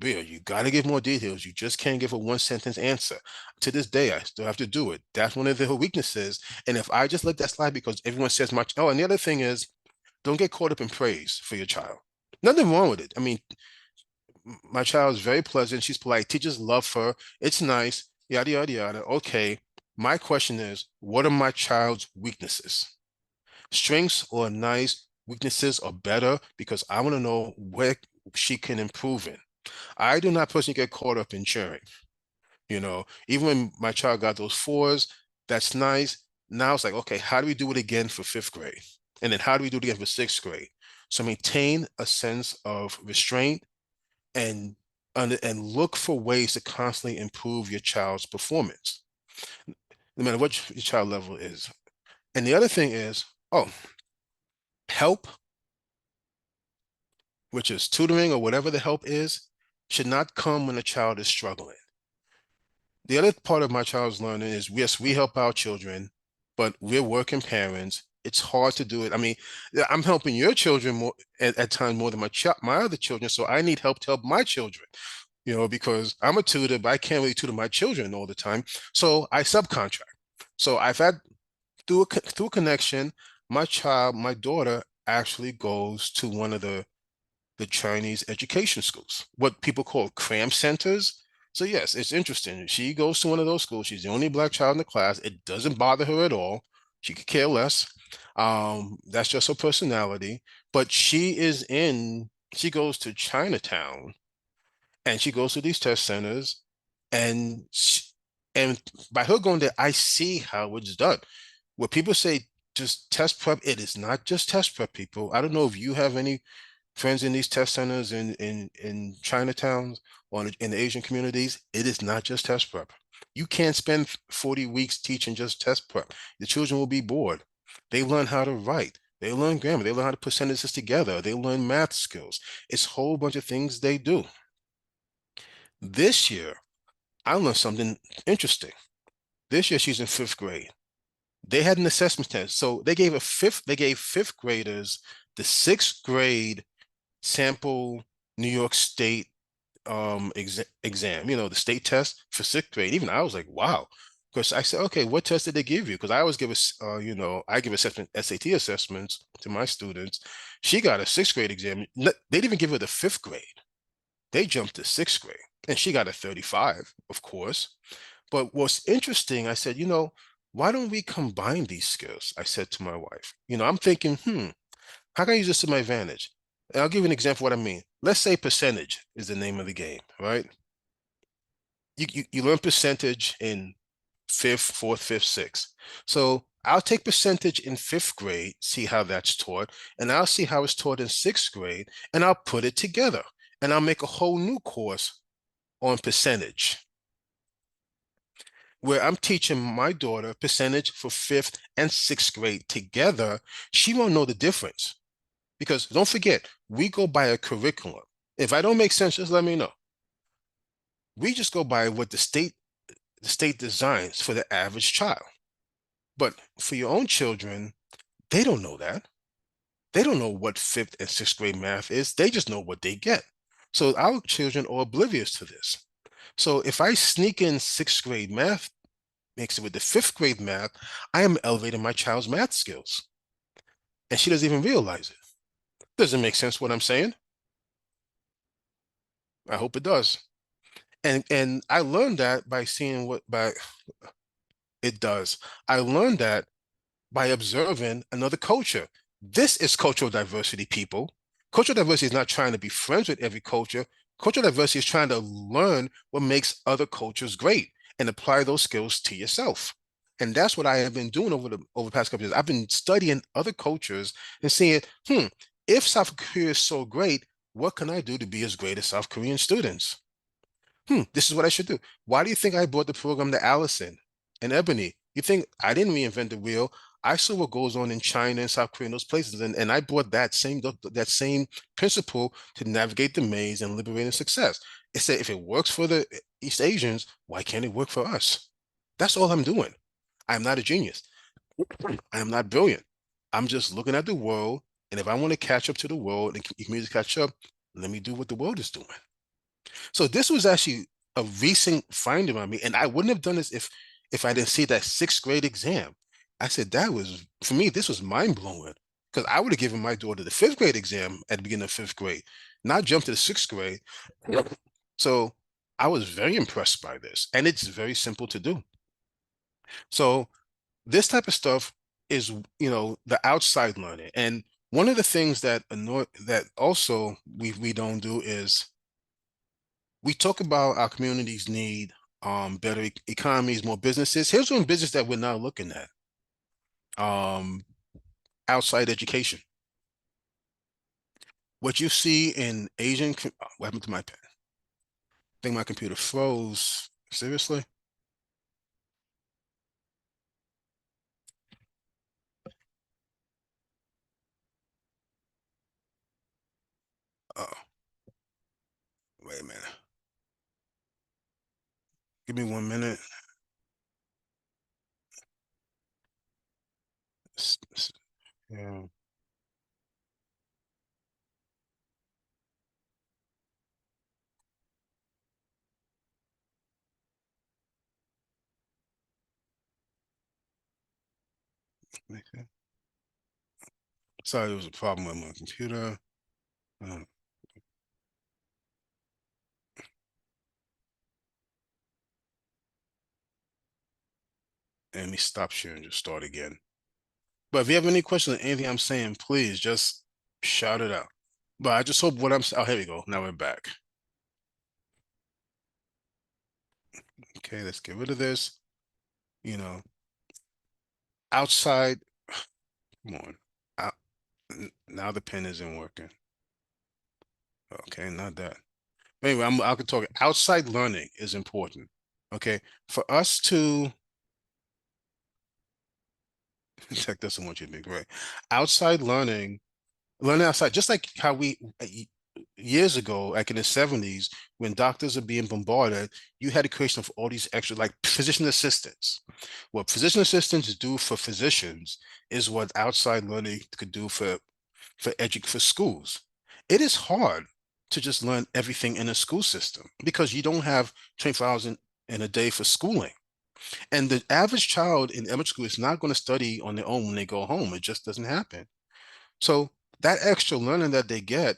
Bill, you got to give more details. You just can't give a 1-sentence answer. To this day, I still have to do it. That's one of her weaknesses. And if I just let that slide because everyone says much, and the other thing is, don't get caught up in praise for your child. Nothing wrong with it. My child is very pleasant. She's polite. Teachers love her. It's nice. Yada, yada, yada. Okay. My question is, what are my child's weaknesses? Strengths are nice, weaknesses are better because I want to know where she can improve in. I do not personally get caught up in cheering. Even when my child got those 4s, that's nice. Now it's like, okay, how do we do it again for 5th grade? And then how do we do it again for 6th grade? So maintain a sense of restraint and look for ways to constantly improve your child's performance, no matter what your child level is. And the other thing is, help which is tutoring or whatever the help is, should not come when a child is struggling. The other part of my child's learning is, yes, we help our children, but we're working parents. It's hard to do it. I mean, I'm helping your children more at times more than my other children, so I need help to help my children. Because I'm a tutor, but I can't really tutor my children all the time. So I subcontract. So I've had through a connection, my daughter actually goes to one of the Chinese education schools, what people call cram centers. So yes, it's interesting. She goes to one of those schools. She's the only Black child in the class. It doesn't bother her at all. She could care less. That's just her personality. But she goes to Chinatown and she goes to these test centers, and and by her going there, I see how it's done. Where people say just test prep, it is not just test prep, people. I don't know if you have any friends in these test centers in Chinatowns or in the Asian communities. It is not just test prep. You can't spend 40 weeks teaching just test prep. The children will be bored. They learn how to write. They learn grammar. They learn how to put sentences together. They learn math skills. It's a whole bunch of things they do. This year, I learned something interesting. This year, she's in fifth grade. They had an assessment test. So they gave fifth graders the sixth grade sample New York State exam, the state test for sixth grade. Even I was like, wow. Because I said, okay, what test did they give you? Because I always give I give SAT assessments to my students. She got a sixth grade exam. They didn't even give her the fifth grade. They jumped to sixth grade, and she got a 35, of course. But what's interesting, I said, why don't we combine these skills? I said to my wife, I'm thinking, how can I use this to my advantage? And I'll give you an example of what I mean. Let's say percentage is the name of the game, right? You learn percentage in fifth, fourth, fifth, sixth. So I'll take percentage in fifth grade, see how that's taught, and I'll see how it's taught in sixth grade, and I'll put it together. And I'll make a whole new course on percentage, where I'm teaching my daughter percentage for fifth and sixth grade together. She won't know the difference. Because don't forget, we go by a curriculum. If I don't make sense, just let me know. We just go by what the state designs for the average child. But for your own children, they don't know that. They don't know what fifth and sixth grade math is. They just know what they get. So our children are oblivious to this. So if I sneak in sixth grade math, mix it with the fifth grade math, I am elevating my child's math skills. And she doesn't even realize it. Doesn't make sense what I'm saying? I hope it does. And I learned that by seeing by it does. I learned that by observing another culture. This is cultural diversity, people. Cultural diversity is not trying to be friends with every culture. Cultural diversity is trying to learn what makes other cultures great and apply those skills to yourself. And that's what I have been doing over the past couple of years. I've been studying other cultures and seeing, if South Korea is so great, what can I do to be as great as South Korean students? This is what I should do. Why do you think I brought the program to Allison and Ebony? You think I didn't reinvent the wheel? I saw what goes on in China and South Korea and those places, and I brought that same principle to navigate the maze and liberating success. It said if it works for the East Asians, why can't it work for us? That's all I'm doing. I'm not a genius. I am not brilliant. I'm just looking at the world, and if I want to catch up to the world and community catch up, let me do what the world is doing. So this was actually a recent finding on me, and I wouldn't have done this if I didn't see that sixth grade exam. I said that was for me. This was mind blowing because I would have given my daughter the fifth grade exam at the beginning of fifth grade, not jump to the sixth grade. So I was very impressed by this, and it's very simple to do. So this type of stuff is, the outside learning, and one of the things that also we don't do is we talk about our communities need better economies, more businesses. Here's one business that we're not looking at. Outside education. What you see in what happened to my pen? I think my computer froze. Seriously? Wait a minute. Give me 1 minute. Yeah. Okay. Sorry, there was a problem with my computer. Uh, and let me stop sharing and just start again. But if you have any questions on anything I'm saying, please just shout it out. But I just hope what I'm, oh, here we go. Now we're back. Okay, let's get rid of this. You know, outside, come on. Out, now the pen isn't working. Okay, not that. Anyway, I could talk. Outside learning is important. Okay, for us to tech doesn't want you to be right. Outside learning outside, just like how we years ago, like in the 70s, when doctors are being bombarded, you had a creation of all these extra, like physician assistants. What physician assistants do for physicians is what outside learning could do for schools. It is hard to just learn everything in a school system because you don't have 24 hours in a day for schooling. And the average child in elementary school is not going to study on their own when they go home. It just doesn't happen. So that extra learning that they get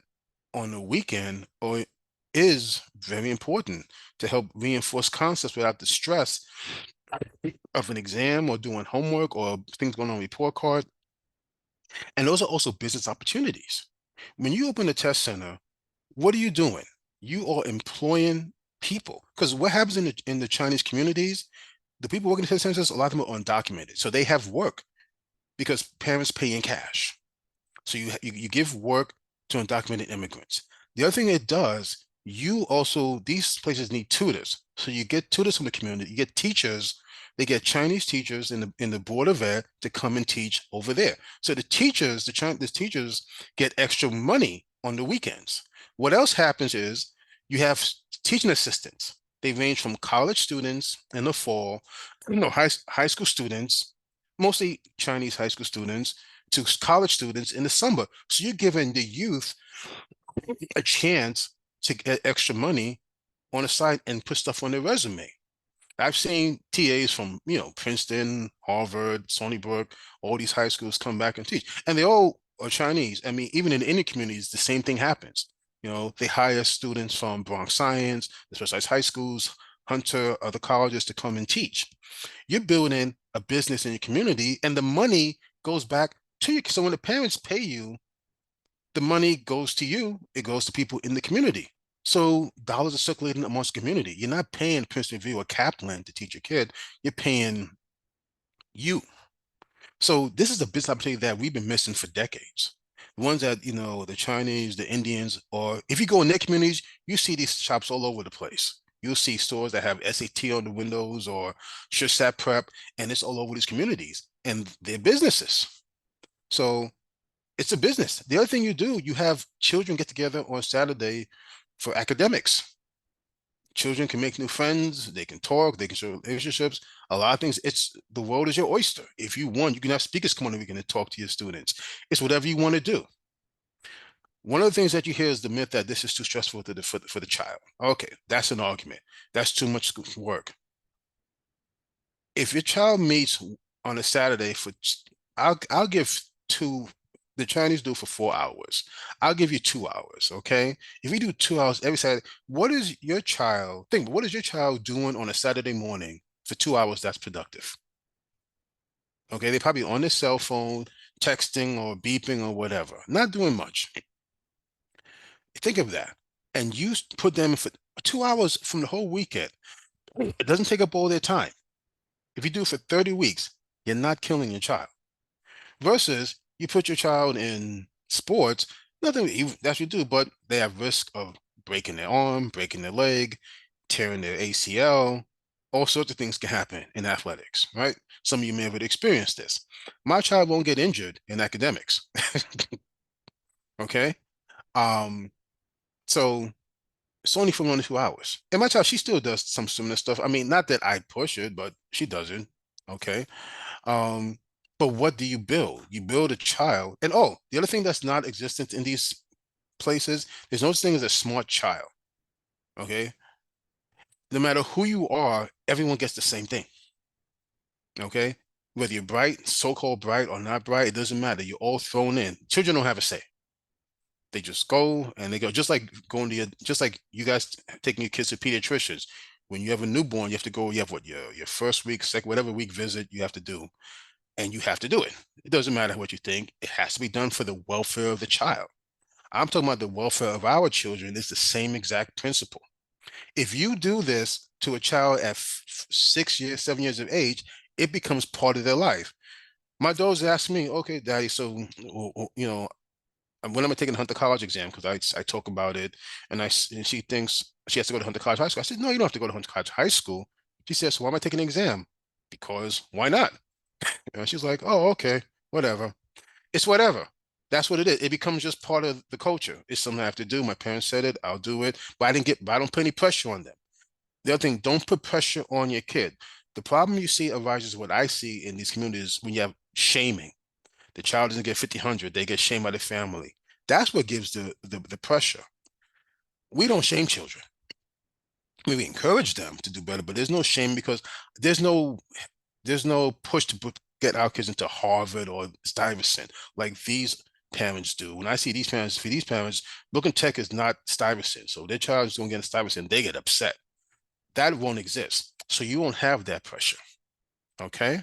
on the weekend or is very important to help reinforce concepts without the stress of an exam or doing homework or things going on report card. And those are also business opportunities. When you open a test center, what are you doing? You are employing people. Because what happens in the Chinese communities, the people working in test centers, a lot of them are undocumented. So they have work because parents pay in cash. So you give work to undocumented immigrants. The other thing it does, you also, these places need tutors. So you get tutors from the community, you get teachers, they get Chinese teachers in the Board of Ed to come and teach over there. So the teachers, the teachers get extra money on the weekends. What else happens is you have teaching assistants. They range from college students in the fall, high school students, mostly Chinese high school students, to college students in the summer. So you're giving the youth a chance to get extra money on the side and put stuff on their resume. I've seen TAs from, Princeton, Harvard, Stony Brook, all these high schools come back and teach. And they all are Chinese. I mean, even in the Indian communities, the same thing happens. They hire students from Bronx Science, the specialized high schools, Hunter, other colleges to come and teach. You're building a business in your community, and the money goes back to you. So when the parents pay you, the money goes to you, it goes to people in the community. So dollars are circulating amongst the community. You're not paying Princeton Review or Kaplan to teach your kid, you're paying you. So this is a business opportunity that we've been missing for decades. The ones that, the Chinese, the Indians, or if you go in their communities, you see these shops all over the place. You'll see stores that have SAT on the windows or SureSat Prep, and it's all over these communities, and they're businesses. So it's a business. The other thing you do, you have children get together on Saturday for academics. Children can make new friends, they can talk, they can show relationships, a lot of things. It's the world is your oyster. If you want, you can have speakers come on the weekend and talk to your students. It's whatever you want to do. One of the things that you hear is the myth that this is too stressful for the child. Okay, that's an argument. That's too much work. If your child meets on a Saturday I'll give the Chinese do for 4 hours. I'll give you 2 hours, okay? If we do 2 hours every Saturday, what is your child doing on a Saturday morning for 2 hours that's productive? Okay, they're probably on their cell phone, texting or beeping or whatever, not doing much. Think of that. And you put them for 2 hours from the whole weekend. It doesn't take up all their time. If you do it for 30 weeks, you're not killing your child. Versus you put your child in sports, nothing that you do, but they have risk of breaking their arm, breaking their leg, tearing their ACL. All sorts of things can happen in athletics, right? Some of you may have experienced this. My child won't get injured in academics. Okay. So It's only for 1 to 2 hours. And my child, she still does some similar stuff. I mean, not that I push it, but she doesn't. Okay. Um, but what do you build? You build a child. And oh, the other thing that's not existent in these places, there's no such thing as a smart child. Okay. No matter who you are, everyone gets the same thing. Okay. Whether you're bright, so-called bright or not bright, it doesn't matter. You're all thrown in. Children don't have a say. They just go and they go, just like going to just like you guys taking your kids to pediatricians. When you have a newborn, you have to go, you have what, your first week, second, whatever week visit you have to do, and you have to do it. It doesn't matter what you think. It has to be done for the welfare of the child. I'm talking about the welfare of our children. It's the same exact principle. If you do this to a child at 6 years, 7 years of age, it becomes part of their life. My daughters ask me, okay, daddy, so, you know, when am I taking the Hunter College exam? Because I talk about it, and she thinks she has to go to Hunter College High School. I said, no, you don't have to go to Hunter College High School. She says, so why am I taking the exam? Because why not? And she's like, oh, okay, whatever. It's whatever. That's what it is. It becomes just part of the culture. It's something I have to do. My parents said it, I'll do it. But I don't put any pressure on them. The other thing, don't put pressure on your kid. The problem you see arises what I see in these communities when you have shaming. The child doesn't get 50, 100, they get shamed by the family. That's what gives the pressure. We don't shame children. We encourage them to do better, but there's no shame because there's no push to get our kids into Harvard or Stuyvesant like these parents do. When I see these parents, for these parents, Brooklyn Tech is not Stuyvesant. So their child is going to get a Stuyvesant, they get upset. That won't exist. So you won't have that pressure. Okay.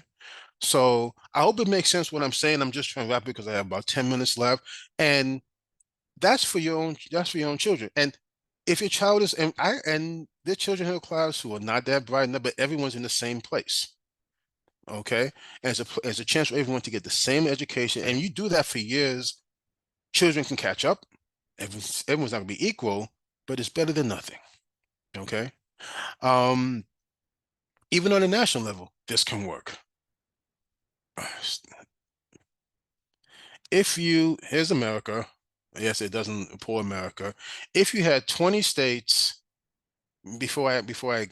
So I hope it makes sense what I'm saying. I'm just trying to wrap it because I have about 10 minutes left. And that's for your own children. And if your child is, and there are children in the class who are not that bright, but everyone's in the same place. Okay. As a chance for everyone to get the same education. And you do that for years, children can catch up. Everyone's not gonna be equal, but it's better than nothing. Okay. Um, even on a national level, this can work. Here's America. Yes, it doesn't poor America. If you had 20 states, before I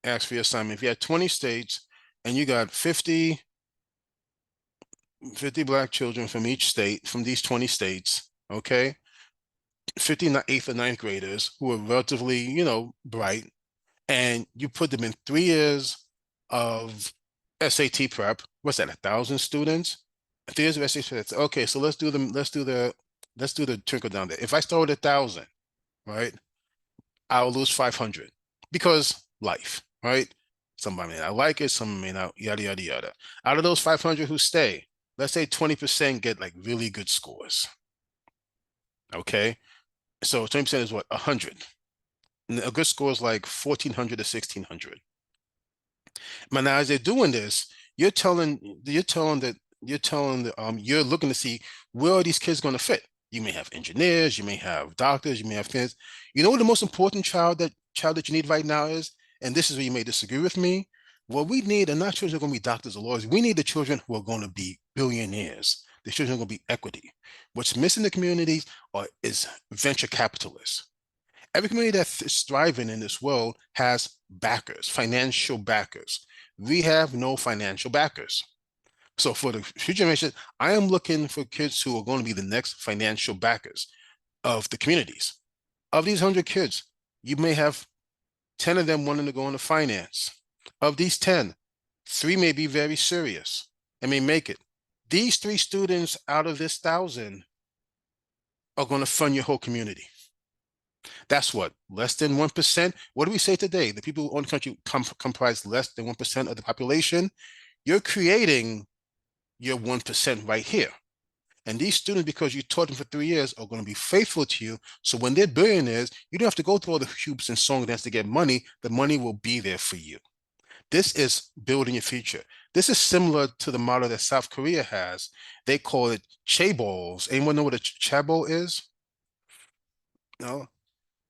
ask for your assignment, if you had 20 states and you got 50 black children from each state, from these 20 states, okay, 50 eighth or ninth graders who are relatively, bright, and you put them in 3 years of SAT prep. What's that, 1,000 students? 3 years of SAT prep. Okay, so let's do the trickle down there. If I start with 1,000, right, I'll lose 500 because life, right? Somebody may not like it, some may not, yada, yada, yada. Out of those 500 who stay, let's say 20% get like really good scores. Okay, so 20% is what, 100. And a good score is like 1,400 to 1,600. But now as they're doing this, you're looking to see where are these kids going to fit. You may have engineers, you may have doctors, you may have kids. You know what the most important child that you need right now is? And this is where you may disagree with me. What we need are not children who are going to be doctors or lawyers. We need the children who are going to be billionaires. The children who are going to be equity. What's missing in the communities is venture capitalists. Every community that's thriving in this world has backers, financial backers. We have no financial backers. So for the future generation, I am looking for kids who are going to be the next financial backers of the communities. Of these 100 kids, you may have 10 of them wanting to go into finance. Of these 10, 3 may be very serious and may make it. These 3 students out of this 1,000 are going to fund your whole community. That's what, less than 1%? What do we say today? The people who own the country comprise less than 1% of the population. You're creating your 1% right here. And these students, because you taught them for 3 years, are going to be faithful to you. So when they're billionaires, you don't have to go through all the hoops and song dance to get money. The money will be there for you. This is building your future. This is similar to the model that South Korea has. They call it chaebols. Anyone know what a chaebol is? No?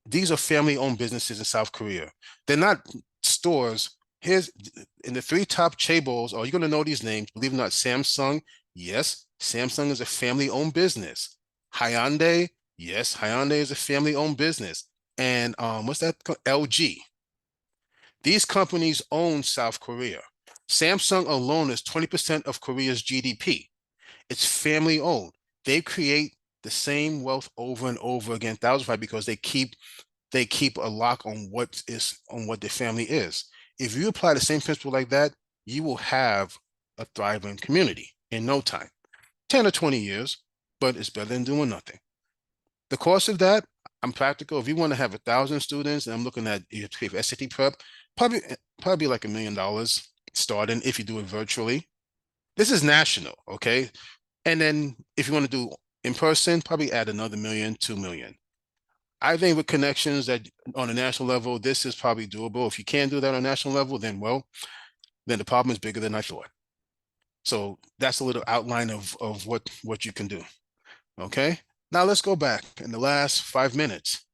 These are family-owned businesses in South Korea. They're not stores. Here's in the 3 top chaebols. Are you going to know these names? Believe it or not, Samsung. Yes, Samsung is a family-owned business. Hyundai. Yes, Hyundai is a family-owned business. and what's that? LG. These companies own South Korea. Samsung alone is 20% of Korea's GDP. It's family owned. They create the same wealth over and over again, thousands, because they keep a lock on what their family is. If you apply the same principle like that, you will have a thriving community in no time. 10 or 20 years, but it's better than doing nothing. The cost of that, I'm practical. If you want to have 1,000 students, and I'm looking at you have to pay for SAT prep, probably like $1 million starting if you do it virtually. This is national, okay? And then if you want to do in person, probably add another million, 2 million. I think with connections that on a national level, this is probably doable. If you can't do that on a national level, then then the problem is bigger than I thought. So that's a little outline of what you can do. Okay. Now let's go back in the last 5 minutes.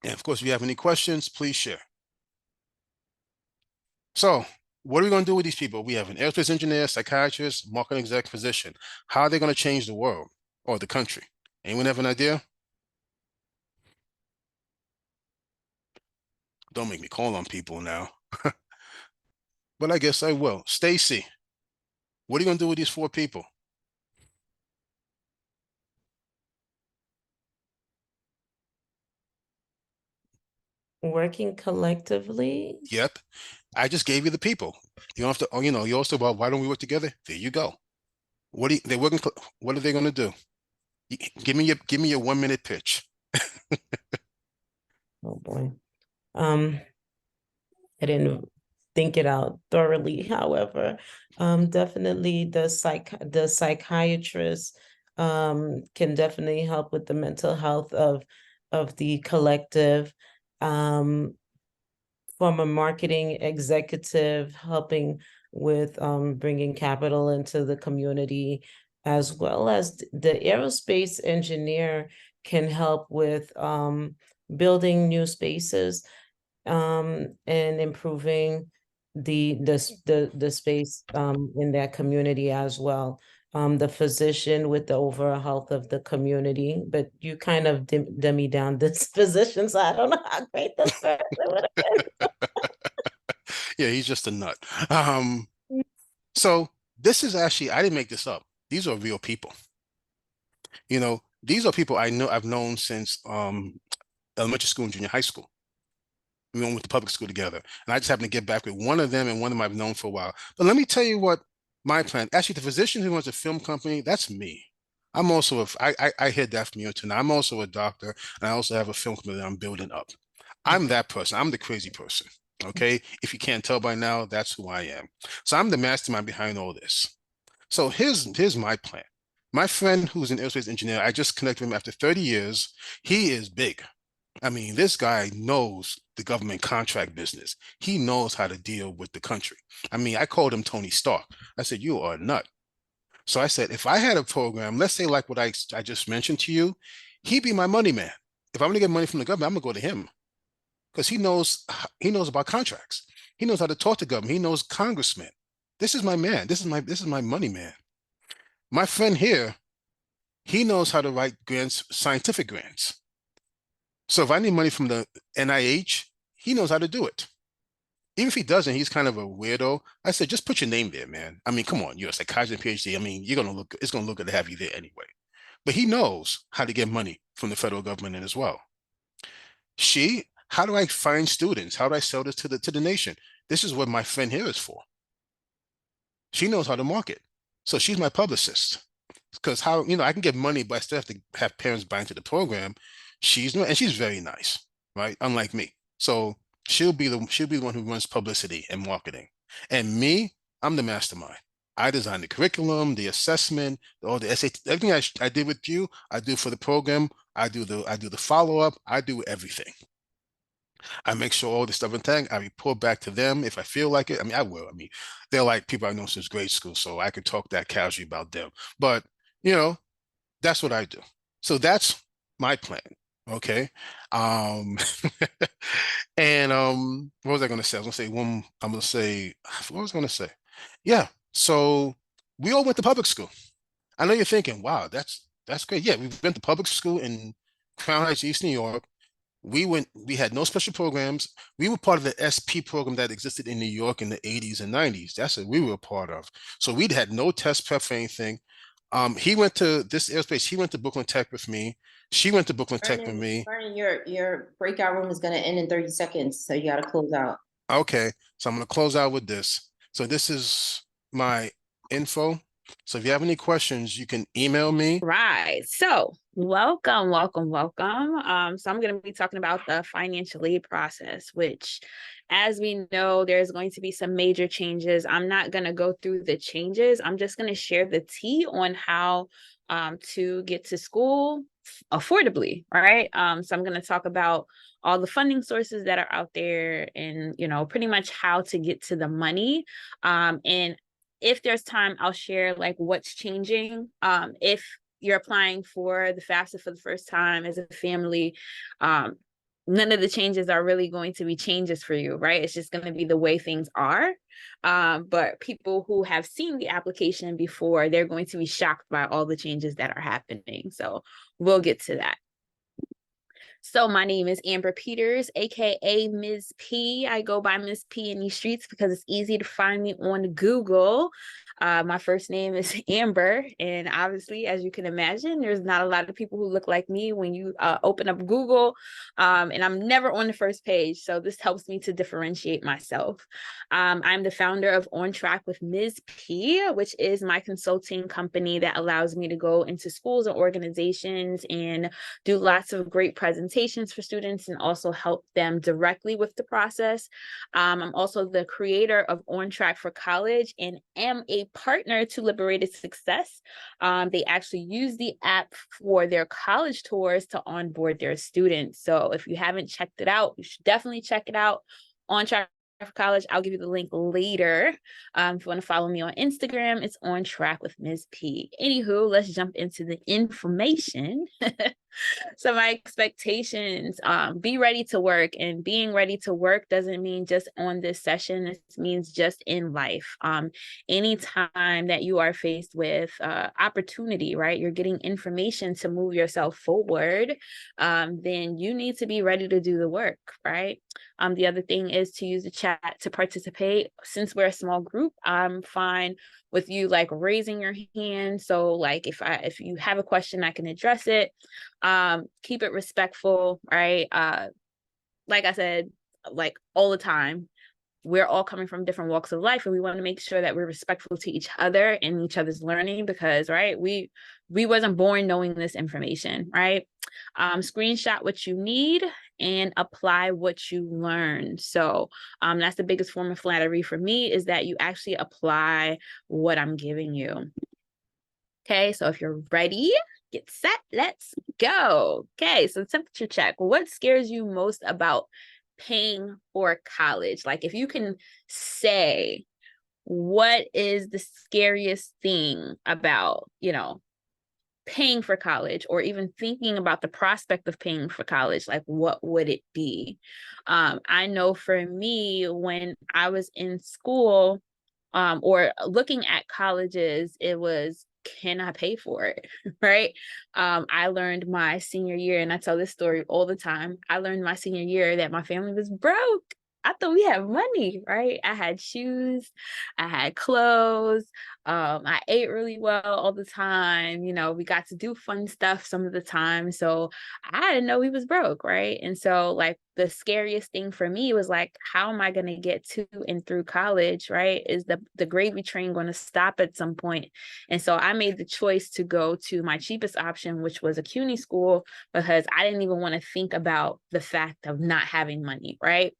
And of course, if you have any questions, please share. So what are we going to do with these people? We have an aerospace engineer, psychiatrist, marketing exec, physician. How are they going to change the world or the country? Anyone have an idea? Don't make me call on people now. But I guess I will. Stacy, what are you going to do with these 4 people? Working collectively. Yep. I just gave you the people. You don't have to, oh, you also about why don't we work together? There you go. What are they going to do? Give me your 1-minute pitch. Oh boy. I didn't think it out thoroughly, however. Definitely the psychiatrist can definitely help with the mental health of the collective. From a marketing executive, helping with bringing capital into the community, as well as the aerospace engineer can help with building new spaces and improving the space in that community as well. The physician with the overall health of the community, but you kind of dummy down this physician, so I don't know how great this person would have Yeah, he's just a nut. been. So this is actually, I didn't make this up. These are real people. These are people I've known since elementary school and junior high school. We went with the public school together. And I just happened to get back with one of them, and one of them I've known for a while. But let me tell you what my plan, actually, the physician who runs a film company, that's me. I'm also, I heard that from you tonight. I'm also a doctor, and I also have a film company that I'm building up. I'm that person. I'm the crazy person. Okay. If you can't tell by now, that's who I am. So I'm the mastermind behind all this. So here's my plan. My friend who's an aerospace engineer, I just connected him after 30 years. He is big. I mean, this guy knows the government contract business. He knows how to deal with the country. I mean, I called him Tony Stark. I said, you are a nut. So I said, if I had a program, let's say like what I just mentioned to you, he'd be my money man. If I'm going to get money from the government, I'm going to go to him because he knows about contracts. He knows how to talk to government. He knows congressmen. This is my man. This is my money man. My friend here, he knows how to write grants, scientific grants. So if I need money from the NIH, he knows how to do it. Even if he doesn't, he's kind of a weirdo. I said, just put your name there, man. I mean, come on, you're a psychiatrist PhD. I mean, it's gonna look good to have you there anyway. But he knows how to get money from the federal government in as well. How do I find students? How do I sell this to the nation? This is what my friend here is for. She knows how to market. So she's my publicist. Because I can get money, but I still have to have parents buy into the program. She's very nice, right? Unlike me. So she'll be the one who runs publicity and marketing. And me, I'm the mastermind. I design the curriculum, the assessment, all the SAT, everything I did with you, I do for the program. I do the follow-up. I do everything. I make sure all the stuff and thing. I report back to them if I feel like it. I mean, I will. I mean, they're like people I've known since grade school, so I could talk that casually about them. But that's what I do. So that's my plan. Okay. And what was I gonna say? I was gonna say what was I gonna say? Yeah. So we all went to public school. I know you're thinking, wow, that's great. Yeah, we went to public school in Crown Heights, East New York. we had no special programs. We were part of the SP program that existed in New York in the 80s and 90s. That's what we were a part of. So we'd had no test prep for anything. He went to this aerospace, he went to Brooklyn Tech with me. She went to Brooklyn Tech with me. Vernon, your breakout room is gonna end in 30 seconds, so you gotta close out. Okay, so I'm gonna close out with this. So this is my info. So if you have any questions, you can email me. Right. So welcome. So I'm going to be talking about the financial aid process, which, as we know, there's going to be some major changes. I'm not going to go through the changes. I'm just going to share the tea on how to get to school affordably, right? So I'm going to talk about all the funding sources that are out there and, pretty much how to get to the money. And if there's time, I'll share like what's changing. If you're applying for the FAFSA for the first time as a family, none of the changes are really going to be changes for you, right? It's just going to be the way things are. But people who have seen the application before, they're going to be shocked by all the changes that are happening. So we'll get to that. So my name is Amber Peters, aka Ms. P. I go by Ms. P in these streets because it's easy to find me on Google. My first name is Amber, and obviously, as you can imagine, there's not a lot of people who look like me when you open up Google, and I'm never on the first page, so this helps me to differentiate myself. I'm the founder of On Track with Ms. P, which is my consulting company that allows me to go into schools and organizations and do lots of great presentations for students and also help them directly with the process. I'm also the creator of On Track for College and am a partner to Liberated Success. They actually use the app for their college tours to onboard their students. So if you haven't checked it out, you should definitely check it out. On Track for College, I'll give you the link later. If you want to follow me on Instagram, it's On Track with Ms. P. Anywho, let's jump into the information. So my expectations, be ready to work, and being ready to work doesn't mean just on this session. It means just in life. Anytime that you are faced with opportunity, right? You're getting information to move yourself forward, then you need to be ready to do the work, right? The other thing is to use the chat to participate. Since we're a small group, I'm fine with you like raising your hand. So like if you have a question, I can address it. Keep it respectful, right? Like I said, like all the time, we're all coming from different walks of life, and we want to make sure that we're respectful to each other and each other's learning, because right, we wasn't born knowing this information, right? Screenshot what you need and apply what you learn. So that's the biggest form of flattery for me, is that you actually apply what I'm giving you. Okay, so if you're ready, get set, let's go. Okay, so temperature check. What scares you most about paying for college? Like, if you can say, what is the scariest thing about, paying for college, or even thinking about the prospect of paying for college, like what would it be? I know for me, when I was in school, or looking at colleges, it was, can I pay for it? Right? I learned my senior year, and I tell this story all the time. I learned my senior year that my family was broke. I thought we had money, right? I had shoes, I had clothes, I ate really well all the time. We got to do fun stuff some of the time. So I didn't know we was broke, right? And so like the scariest thing for me was like, how am I going to get to and through college, right? Is the gravy train going to stop at some point? And so I made the choice to go to my cheapest option, which was a CUNY school, because I didn't even want to think about the fact of not having money, right?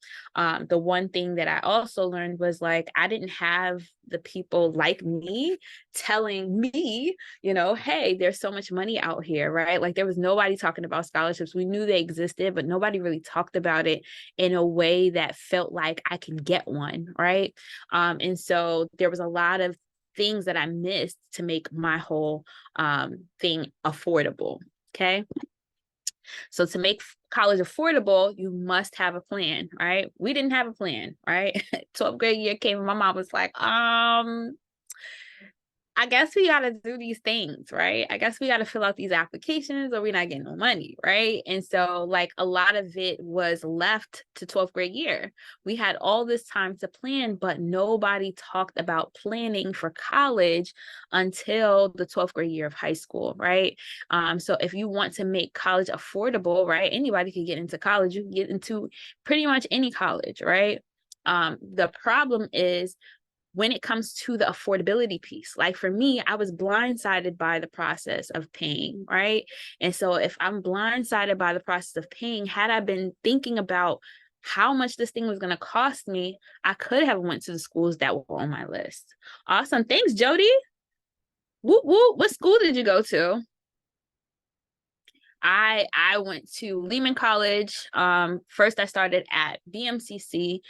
The one thing that I also learned was like, I didn't have the people like me telling me, hey, there's so much money out here, right? Like there was nobody talking about scholarships. We knew they existed, but nobody really talked about it in a way that felt like I can get one, right? And so there was a lot of things that I missed to make my whole thing affordable, okay? So to make college affordable, you must have a plan, right? We didn't have a plan, right? 12th grade year came and my mom was like, I guess we got to do these things, right? I guess we got to fill out these applications or we're not getting no money, right? And so like a lot of it was left to 12th grade year. We had all this time to plan, but nobody talked about planning for college until the 12th grade year of high school, right? So if you want to make college affordable, right? Anybody can get into college. You can get into pretty much any college, right? The problem is when it comes to the affordability piece. Like for me, I was blindsided by the process of paying, right? And so if I'm blindsided by the process of paying, had I been thinking about how much this thing was going to cost me, I could have went to the schools that were on my list. Awesome. Thanks, Jody. Whoop, whoop. What school did you go to? I went to Lehman College. First I started at BMCC.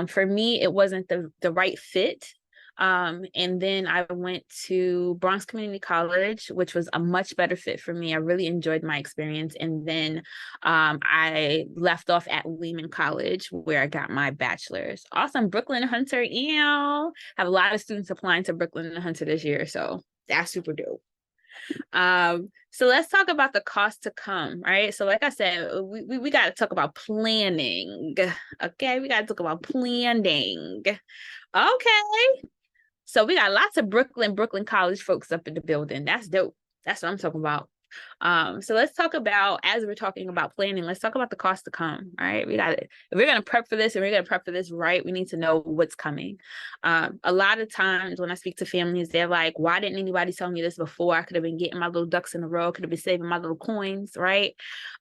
For me, it wasn't the right fit. And then I went to Bronx Community College, which was a much better fit for me. I really enjoyed my experience. And then I left off at Lehman College, where I got my bachelor's. Awesome. Brooklyn Hunter. Ew. Have a lot of students applying to Brooklyn Hunter this year. So that's super dope. So let's talk about the cost to come, right? So like I said, we got to talk about planning. Okay, we got to talk about planning. Okay. So we got lots of Brooklyn College folks up in the building. That's dope. That's what I'm talking about. So let's talk about, as we're talking about planning, let's talk about the cost to come. All right, we got it. If we're going to prep for this and we're going to prep for this right, we need to know what's coming. A lot of times when I speak to families, they're like, why didn't anybody tell me this before? I could have been getting my little ducks in a row, could have been saving my little coins, right?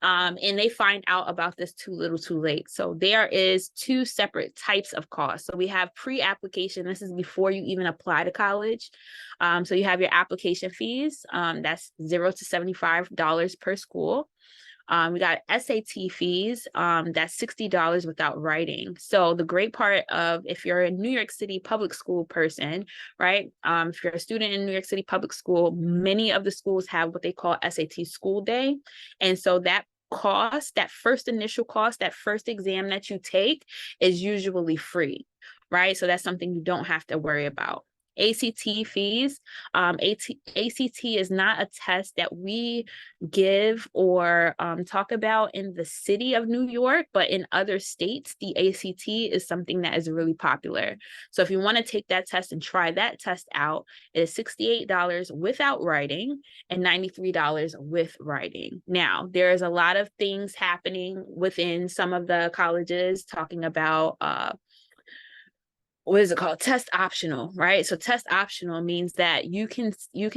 And they find out about this too little too late. So there is two separate types of costs. So we have pre-application. This is before you even apply to college. So you have your application fees. That's $0 to $75 per school. We got SAT fees. That's $60 without writing. So the great part of, if you're a New York City public school person, right? If you're a student in New York City public school, many of the schools have what they call SAT school day. And so that cost, that first initial cost, that first exam that you take is usually free, right? So that's something you don't have to worry about. ACT fees. ACT is not a test that we give or talk about in the city of New York, but in other states, the ACT is something that is really popular. So if you want to take that test and try that test out, it is $68 without writing and $93 with writing. Now, there's a lot of things happening within some of the colleges talking about what is it called? Test optional, right? So test optional means that you can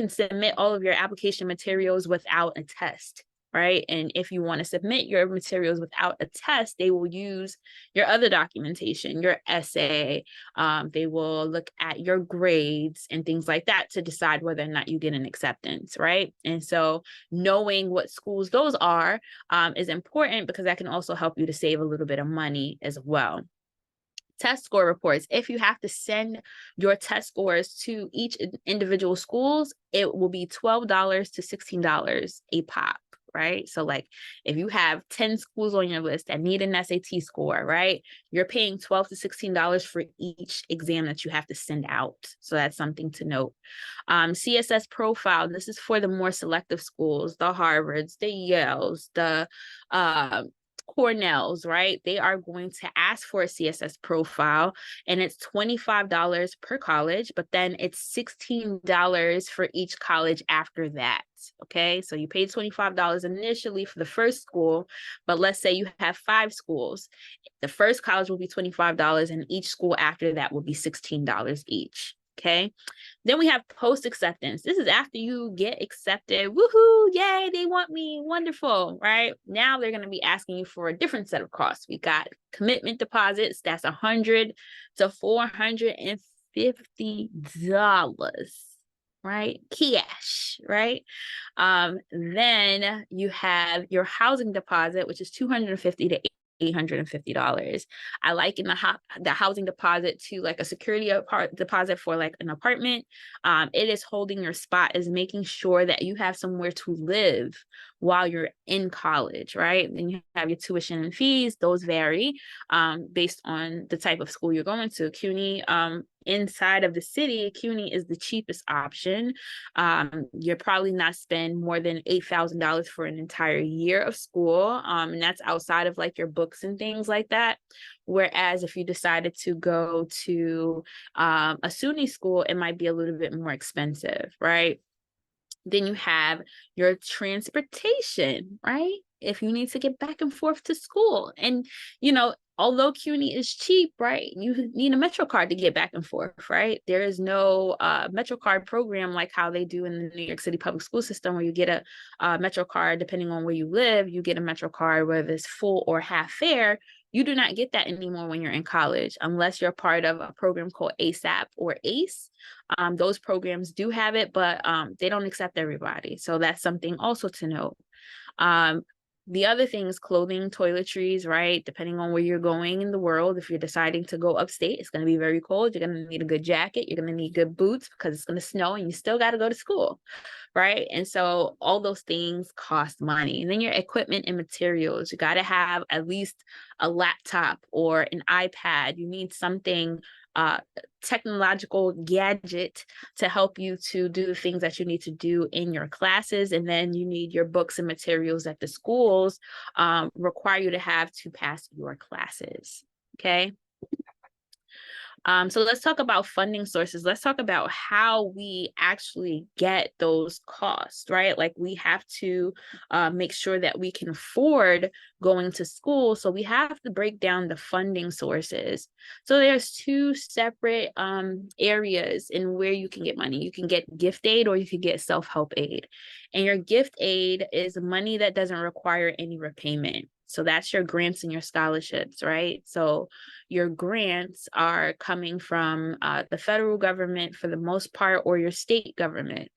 submit all of your application materials without a test, right? And if you want to submit your materials without a test, they will use your other documentation, your essay. They will look at your grades and things like that to decide whether or not you get an acceptance, right? And so knowing what schools those are is important, because that can also help you to save a little bit of money as well. Test score reports. If you have to send your test scores to each individual schools, it will be $12 to $16 a pop, right? So like if you have 10 schools on your list that need an SAT score, right? You're paying $12 to $16 for each exam that you have to send out. So that's something to note. CSS profile. This is for the more selective schools, the Harvards, the Yales, the Cornells, right? They are going to ask for a CSS profile, and it's $25 per college, but then it's $16 for each college after that. Okay, so you paid $25 initially for the first school, but let's say you have 5 schools. The first college will be $25, and each school after that will be $16 each. Okay, then we have post-acceptance. This is after you get accepted. Woohoo, yay, they want me, wonderful, right? Now they're going to be asking you for a different set of costs. We got commitment deposits. That's $100 to $450, right? Cash, right? Then you have your housing deposit, which is $250 to $850. I liken the housing deposit to like a security deposit for like an apartment. It is holding your spot, is making sure that you have somewhere to live while you're in college, right? Then you have your tuition and fees. Those vary based on the type of school you're going to. CUNY, inside of the city, CUNY is the cheapest option. You're probably not spend more than $8,000 for an entire year of school. And that's outside of like your books and things like that. Whereas if you decided to go to a SUNY school, it might be a little bit more expensive, right? Then you have your transportation, right? If you need to get back and forth to school. And, you know, although CUNY is cheap, right? You need a Metro card to get back and forth, right? There is no Metro card program like how they do in the New York City public school system, where you get a Metro card depending on where you live. You get a Metro card whether it's full or half fare. You do not get that anymore when you're in college, unless you're part of a program called ASAP or ACE. Those programs do have it, but they don't accept everybody. So that's something also to note. The other thing is clothing, toiletries, right? Depending on where you're going in the world, if you're deciding to go upstate, it's going to be very cold. You're going to need a good jacket. You're going to need good boots because it's going to snow and you still got to go to school, right? And so all those things cost money. And then your equipment and materials, you got to have at least a laptop or an iPad. You need something technological gadget to help you to do the things that you need to do in your classes. And then you need your books and materials that the schools require you to have to pass your classes. Okay. So let's talk about funding sources. Let's talk about how we actually get those costs, right? Like we have to make sure that we can afford going to school. So we have to break down the funding sources. So there's two separate areas in where you can get money. You can get gift aid or you can get self-help aid. And your gift aid is money that doesn't require any repayment. So that's your grants and your scholarships, right? So your grants are coming from the federal government for the most part, or your state government.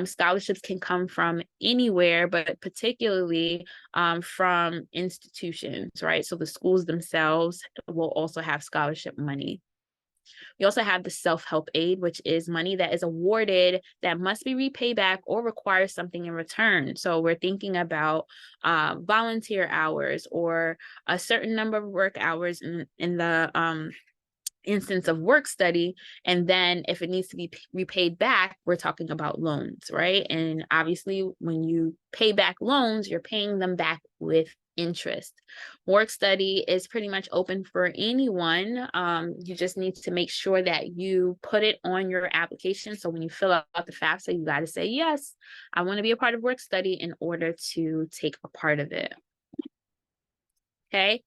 Scholarships can come from anywhere, but particularly from institutions, right? So the schools themselves will also have scholarship money. We also have the self-help aid, which is money that is awarded that must be repaid back or requires something in return. So we're thinking about volunteer hours or a certain number of work hours in the instance of work study. And then if it needs to be repaid back, we're talking about loans, right? And obviously when you pay back loans, you're paying them back with interest. Work study is pretty much open for anyone. You just need to make sure that you put it on your application. So when you fill out the FAFSA, you got to say, yes, I want to be a part of work study in order to take a part of it. Okay,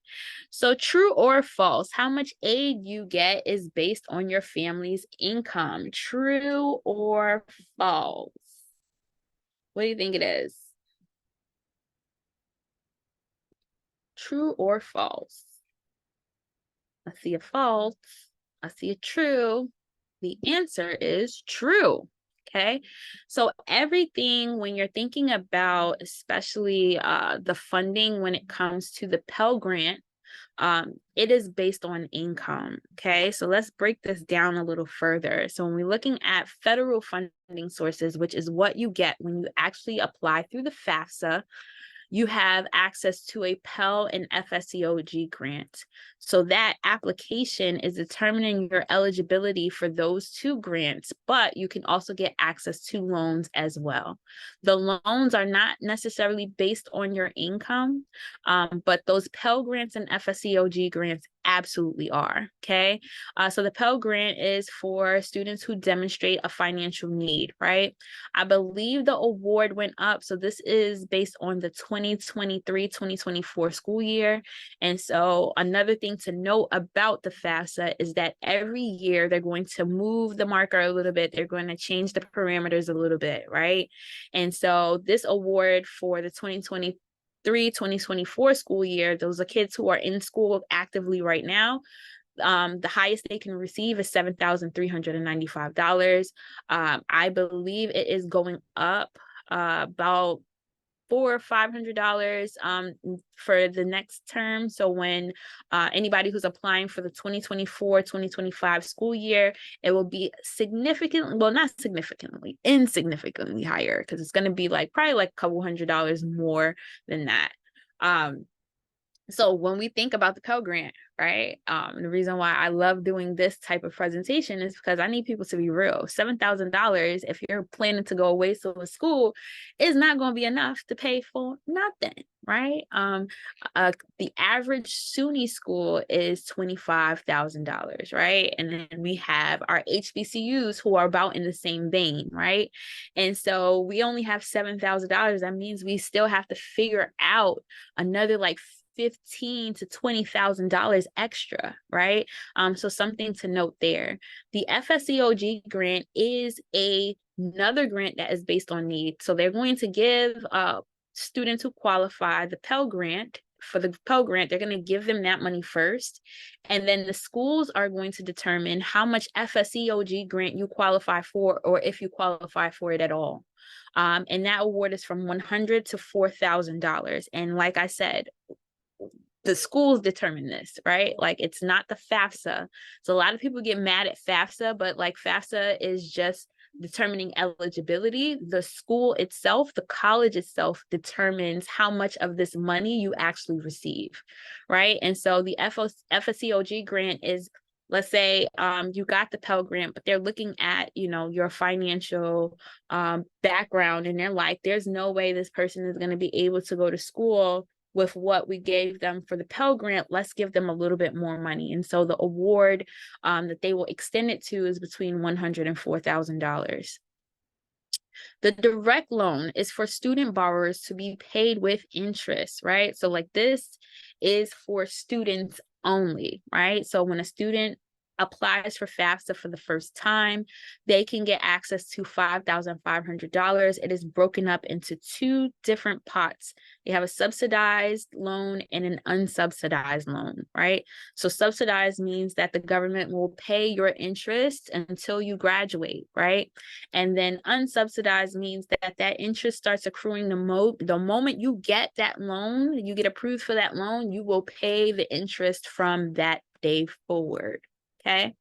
so true or false, how much aid you get is based on your family's income. True or false? What do you think it is? True or false? I see a false. I see a true. The answer is true. Okay, so everything when you're thinking about, especially the funding when it comes to the Pell Grant, it is based on income. Okay, so let's break this down a little further. So when we're looking at federal funding sources, which is what you get when you actually apply through the FAFSA, you have access to a Pell and FSEOG grant. So that application is determining your eligibility for those two grants, but you can also get access to loans as well. The loans are not necessarily based on your income, but those Pell grants and FSEOG grants absolutely are. Okay, so the Pell Grant is for students who demonstrate a financial need, right? I believe the award went up. So this is based on the 2023-2024 school year. And so another thing to note about the FAFSA is that every year they're going to move the marker a little bit. They're going to change the parameters a little bit, right? And so this award for the 2023-2024 school year, those are kids who are in school actively right now. The highest they can receive is $7,395. I believe it is going up about $400 or $500 for the next term. So when anybody who's applying for the 2024-2025 school year, it will be significantly, well, not significantly, insignificantly higher, because it's going to be like probably like a couple $100 more than that. So when we think about the Pell Grant, right? The reason why I love doing this type of presentation is because I need people to be real. $7,000, if you're planning to go away to a school, is not going to be enough to pay for nothing, right? The average SUNY school is $25,000, right? And then we have our HBCUs who are about in the same vein, right? And so we only have $7,000. That means we still have to figure out another like $15,000 to $20,000 extra, right? So something to note there. The FSEOG grant is another grant that is based on need. So they're going to give students who qualify the Pell Grant. For the Pell Grant, they're going to give them that money first. And then the schools are going to determine how much FSEOG grant you qualify for, or if you qualify for it at all. And that award is from $100 to $4,000. And like I said, the schools determine this, right? Like it's not the FAFSA. So a lot of people get mad at FAFSA, but like FAFSA is just determining eligibility. The school itself, the college itself determines how much of this money you actually receive, right? And so the FSEOG grant is, let's say you got the Pell Grant, but they're looking at, you know, your financial background, and they're like, there's no way this person is going to be able to go to school with what we gave them for the Pell Grant. Let's give them a little bit more money. And so the award that they will extend it to is between $100,000 and $4,000. The direct loan is for student borrowers to be paid with interest, right? So like this is for students only, right? So when a student applies for FAFSA for the first time, they can get access to $5,500. It is broken up into two different pots. They have a subsidized loan and an unsubsidized loan, right? So subsidized means that the government will pay your interest until you graduate, right? And then unsubsidized means that that interest starts accruing the moment you get that loan, you get approved for that loan, you will pay the interest from that day forward. Okay.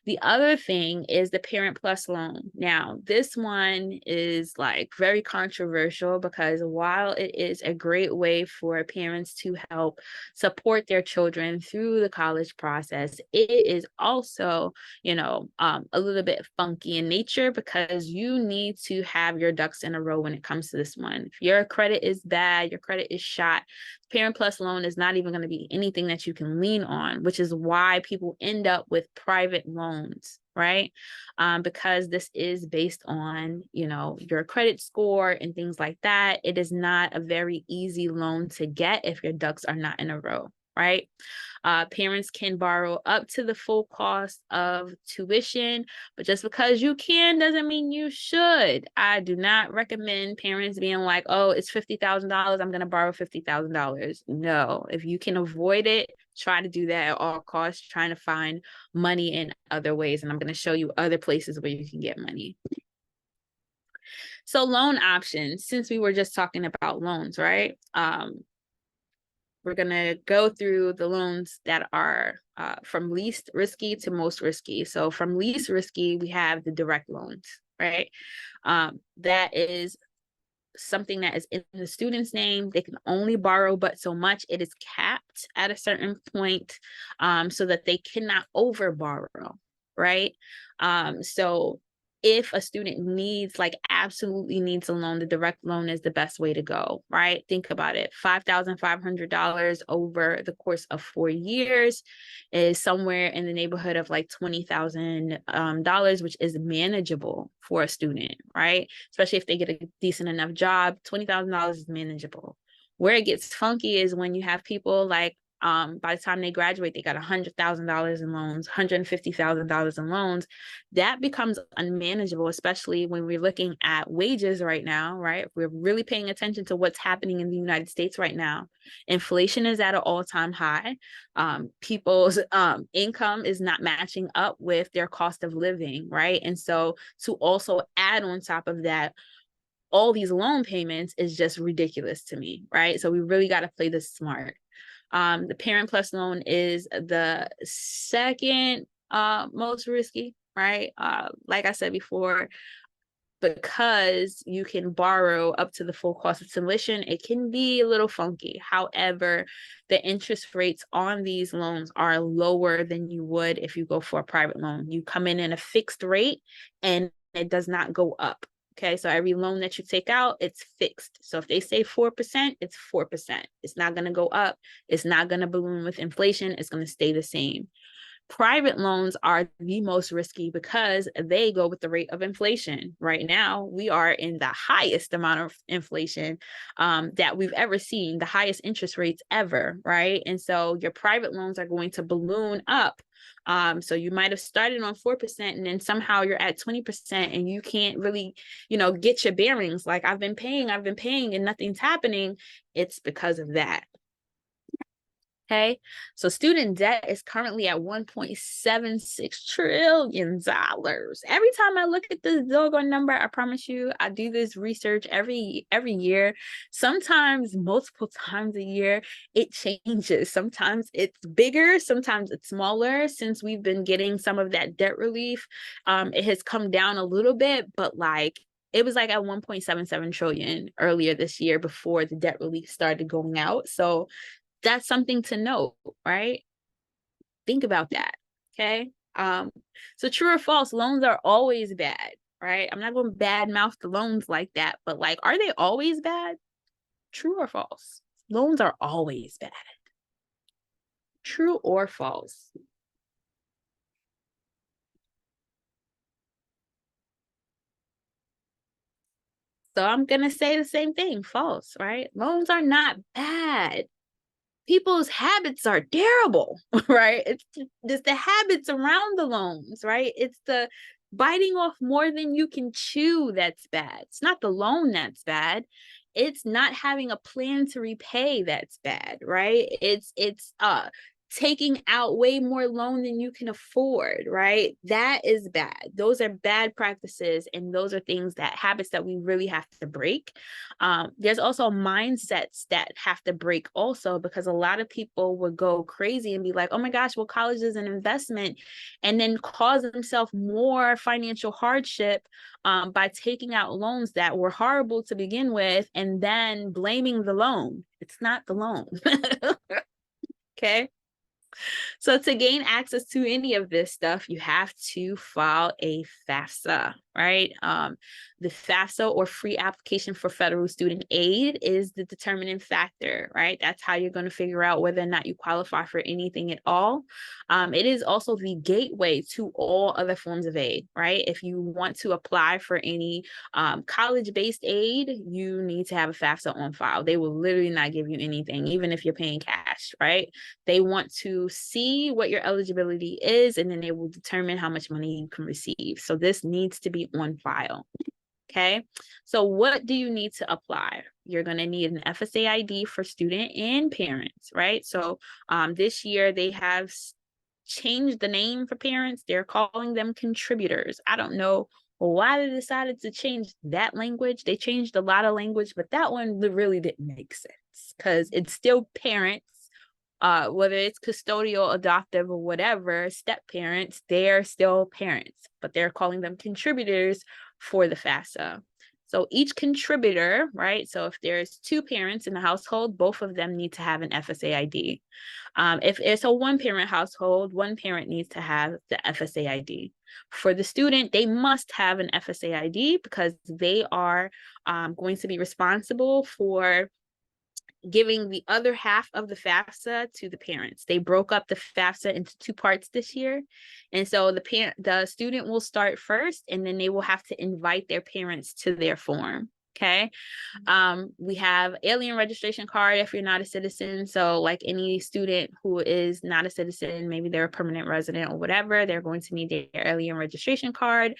The other thing is the Parent Plus loan. Now, this one is like very controversial because while it is a great way for parents to help support their children through the college process, it is also, you know, a little bit funky in nature because you need to have your ducks in a row when it comes to this one. If your credit is bad, your credit is shot, Parent Plus loan is not even going to be anything that you can lean on, which is why people end up with private loans, right? Because this is based on, you know, your credit score and things like that. It is not a very easy loan to get if your ducks are not in a row, right? Parents can borrow up to the full cost of tuition, but just because you can doesn't mean you should. I do not recommend parents being like, oh, it's $50,000, I'm going to borrow $50,000. No, if you can avoid it, try to do that at all costs, trying to find money in other ways. And I'm going to show you other places where you can get money. So loan options, since we were just talking about loans, right? We're going to go through the loans that are from least risky to most risky. So from least risky, we have the direct loans, right? That is something that is in the student's name. They can only borrow but so much. It is capped at a certain point so that they cannot over borrow, right? So if a student needs, like absolutely needs a loan, the direct loan is the best way to go, right? Think about it. $5,500 over the course of 4 years is somewhere in the neighborhood of like $20,000, which is manageable for a student, right? Especially if they get a decent enough job, $20,000 is manageable. Where it gets funky is when you have people like, by the time they graduate, they got $100,000 in loans, $150,000 in loans. That becomes unmanageable, especially when we're looking at wages right now, right? We're really paying attention to what's happening in the United States right now. Inflation is at an all-time high. People's income is not matching up with their cost of living, right? And so to also add on top of that, all these loan payments is just ridiculous to me, right? So we really got to play this smart. The Parent Plus loan is the second most risky, right? Like I said before, because you can borrow up to the full cost of tuition, it can be a little funky. However, the interest rates on these loans are lower than you would if you go for a private loan. You come in a fixed rate and it does not go up. Okay, so every loan that you take out, it's fixed. So if they say 4%, it's 4%. It's not going to go up. It's not going to balloon with inflation. It's going to stay the same. Private loans are the most risky because they go with the rate of inflation. Right now, we are in the highest amount of inflation that we've ever seen, the highest interest rates ever, right? And so your private loans are going to balloon up. So you might have started on 4% and then somehow you're at 20% and you can't really, get your bearings. Like I've been paying and nothing's happening. It's because of that. Okay, so student debt is currently at $1.76 trillion. Every time I look at this doggone number, I promise you, I do this research every year. Sometimes multiple times a year, it changes. Sometimes it's bigger, sometimes it's smaller. Since we've been getting some of that debt relief, it has come down a little bit, but it was like at 1.77 trillion earlier this year before the debt relief started going out. So that's something to note, right? Think about that, okay? So true or false, loans are always bad, right? I'm not going to badmouth the loans like that, but are they always bad? True or false? Loans are always bad. True or false? So I'm going to say the same thing, false, right? Loans are not bad. People's habits are terrible, right? It's just the habits around the loans, right? It's the biting off more than you can chew that's bad. It's not the loan that's bad. It's not having a plan to repay that's bad, right? It's taking out way more loan than you can afford, right? That is bad. Those are bad practices, and those are habits that we really have to break. There's also mindsets that have to break also, because a lot of people would go crazy and be like, oh my gosh, well, college is an investment, and then cause themselves more financial hardship by taking out loans that were horrible to begin with and then blaming the loan. It's not the loan. Okay. So to gain access to any of this stuff, you have to file a FAFSA, right? The FAFSA, or free application for federal student aid, is the determining factor, right? That's how you're going to figure out whether or not you qualify for anything at all. It is also the gateway to all other forms of aid, right? If you want to apply for any college-based aid, you need to have a FAFSA on file. They will literally not give you anything, even if you're paying cash, right? They want to see what your eligibility is, and then they will determine how much money you can receive. So this needs to be on file. Okay, so what do you need to apply? You're going to need an FSA ID for student and parents, right? So this year they have changed the name for parents. They're calling them contributors. I don't know why they decided to change that language. They changed a lot of language, but that one really didn't make sense because it's still parents. Whether it's custodial, adoptive, or whatever, step parents, they're still parents, but they're calling them contributors for the FAFSA. So each contributor, right? So if there's two parents in the household, both of them need to have an FSA ID. If it's a one-parent household, one parent needs to have the FSA ID. For the student, they must have an FSA ID because they are going to be responsible for giving the other half of the FAFSA to the parents. They broke up the FAFSA into two parts this year. And so the student will start first, and then they will have to invite their parents to their form. Okay. We have alien registration card if you're not a citizen. So like any student who is not a citizen, maybe they're a permanent resident or whatever, they're going to need their alien registration card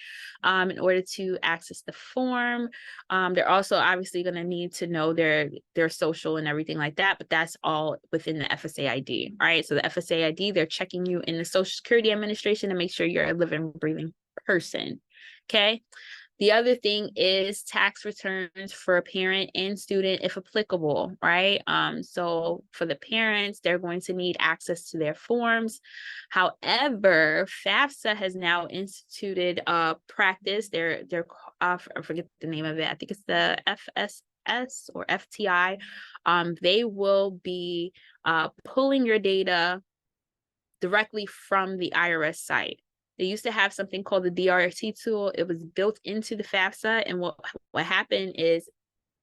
in order to access the form. They're also obviously going to need to know their social and everything like that, but that's all within the FSA ID, right? So the FSA ID, they're checking you in the Social Security Administration to make sure you're a living, breathing person. Okay. The other thing is tax returns for parent and student, if applicable, right? So for the parents, they're going to need access to their forms. However, FAFSA has now instituted a practice. I forget the name of it. I think it's the FSS or FTI. They will be pulling your data directly from the IRS site. They used to have something called the DRT tool. It was built into the FAFSA, and what happened is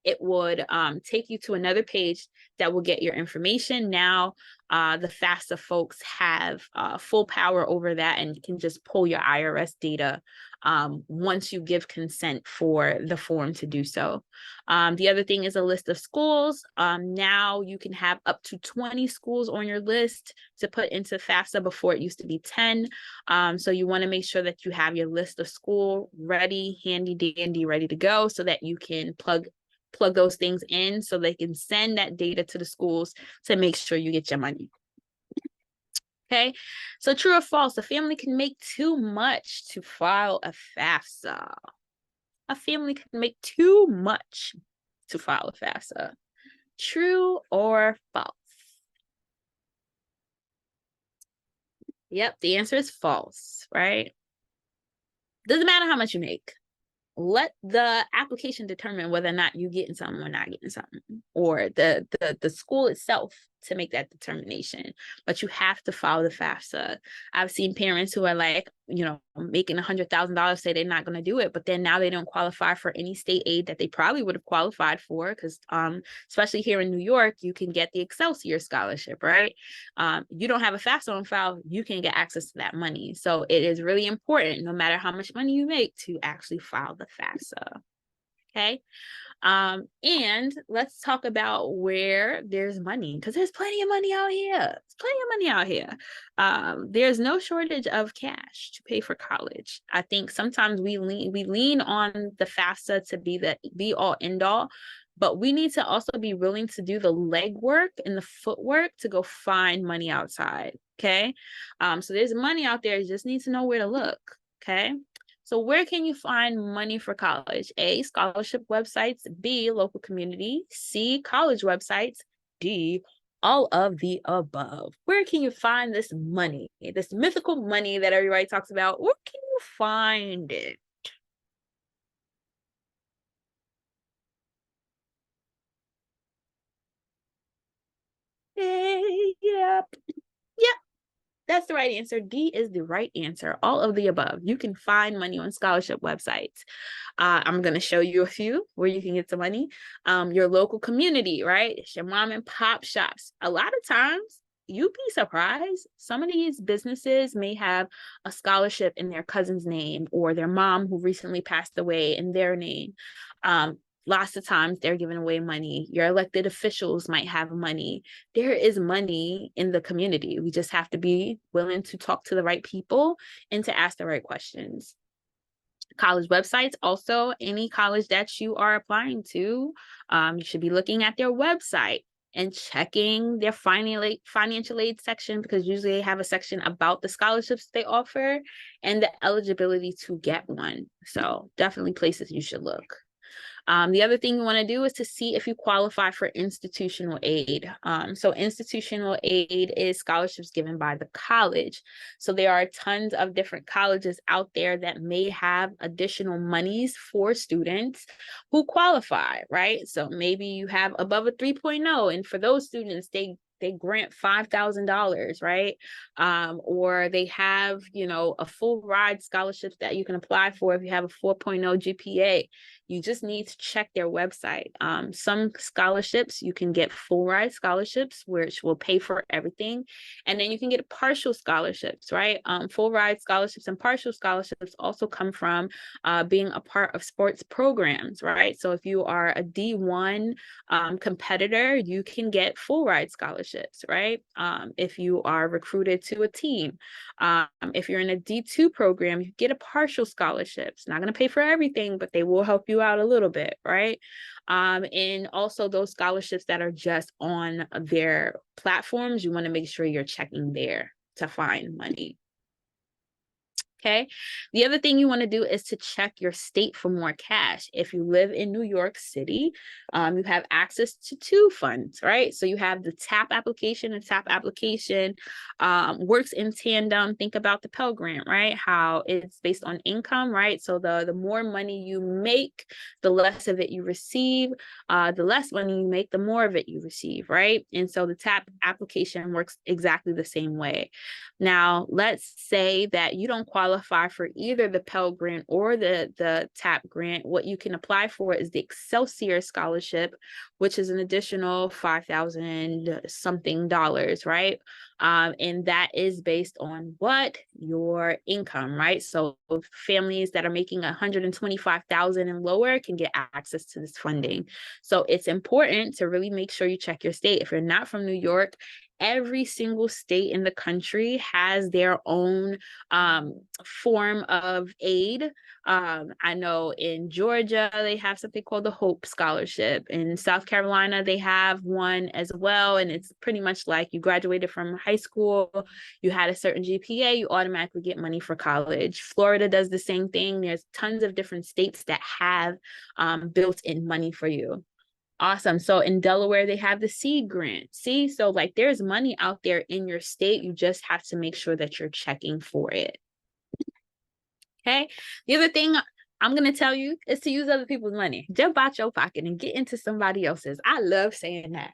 it would take you to another page that will get your information. Now, the FAFSA folks have full power over that and can just pull your IRS data once you give consent for the form to do so. The other thing is a list of schools. Now you can have up to 20 schools on your list to put into FAFSA. Before it used to be 10. So you want to make sure that you have your list of school ready, handy dandy, ready to go, so that you can plug those things in so they can send that data to the schools to make sure you get your money. Okay, so true or false, a family can make too much to file a FAFSA. A family can make too much to file a FAFSA. True or false? Yep, the answer is false, right? Doesn't matter how much you make. Let the application determine whether or not you're getting something or not getting something, or the school itself to make that determination. But you have to follow the FAFSA. I've seen parents who are like, making $100,000 say they're not going to do it, but then now they don't qualify for any state aid that they probably would have qualified for, because especially here in New York, you can get the Excelsior scholarship, right? You don't have a FAFSA on file, you can get access to that money. So it is really important, no matter how much money you make, to actually file the FAFSA. Okay. And let's talk about where there's money, because there's plenty of money out here. There's plenty of money out here. There's no shortage of cash to pay for college. I think sometimes we lean on the FAFSA to be the be all end all, but we need to also be willing to do the legwork and the footwork to go find money outside. Okay. So there's money out there. You just need to know where to look. Okay. So where can you find money for college? A, scholarship websites. B, local community. C, college websites. D, all of the above. Where can you find this money? This mythical money that everybody talks about. Where can you find it? Yep. That's the right answer. D is the right answer. All of the above. You can find money on scholarship websites. I'm going to show you a few where you can get the money. Your local community, right? It's your mom and pop shops. A lot of times, you'd be surprised. Some of these businesses may have a scholarship in their cousin's name, or their mom who recently passed away in their name. Lots of times they're giving away money. Your elected officials might have money. There is money in the community. We just have to be willing to talk to the right people and to ask the right questions. College websites, also, any college that you are applying to, you should be looking at their website and checking their financial aid section, because usually they have a section about the scholarships they offer and the eligibility to get one. So definitely places you should look. The other thing you want to do is to see if you qualify for institutional aid. So institutional aid is scholarships given by the college. So there are tons of different colleges out there that may have additional monies for students who qualify, right? So maybe you have above a 3.0, and for those students, they grant $5,000, right? Or they have, a full ride scholarship that you can apply for if you have a 4.0 GPA. You just need to check their website. Some scholarships, you can get full ride scholarships, which will pay for everything. And then you can get partial scholarships, right? Full ride scholarships and partial scholarships also come from being a part of sports programs, right? So if you are a D1 competitor, you can get full ride scholarships, right? If you are recruited to a team, if you're in a D2 program, you get a partial scholarship. It's not going to pay for everything, but they will help you out a little bit, right? And also those scholarships that are just on their platforms, you want to make sure you're checking there to find money. Okay. The other thing you want to do is to check your state for more cash. If you live in New York City, you have access to two funds, right? So you have the TAP application, and TAP application works in tandem. Think about the Pell Grant, right? How it's based on income, right? So the more money you make, the less of it you receive. The less money you make, the more of it you receive, right? And so the TAP application works exactly the same way. Now, let's say that you don't qualify for either the Pell Grant or the TAP grant. What you can apply for is the Excelsior Scholarship, which is an additional $5,000 something, right? And that is based on what? Your income, right? So families that are making $125,000 and lower can get access to this funding. So it's important to really make sure you check your state. If you're not from New York, every single state in the country has their own form of aid. I know in Georgia, they have something called the Hope Scholarship. In South Carolina, they have one as well. And it's pretty much like you graduated from high school, you had a certain GPA, you automatically get money for college. Florida does the same thing. There's tons of different states that have built-in money for you. Awesome. So in Delaware, they have the seed grant. See, so like there's money out there in your state. You just have to make sure that you're checking for it. Okay. The other thing I'm going to tell you is to use other people's money. Jump out your pocket and get into somebody else's. I love saying that.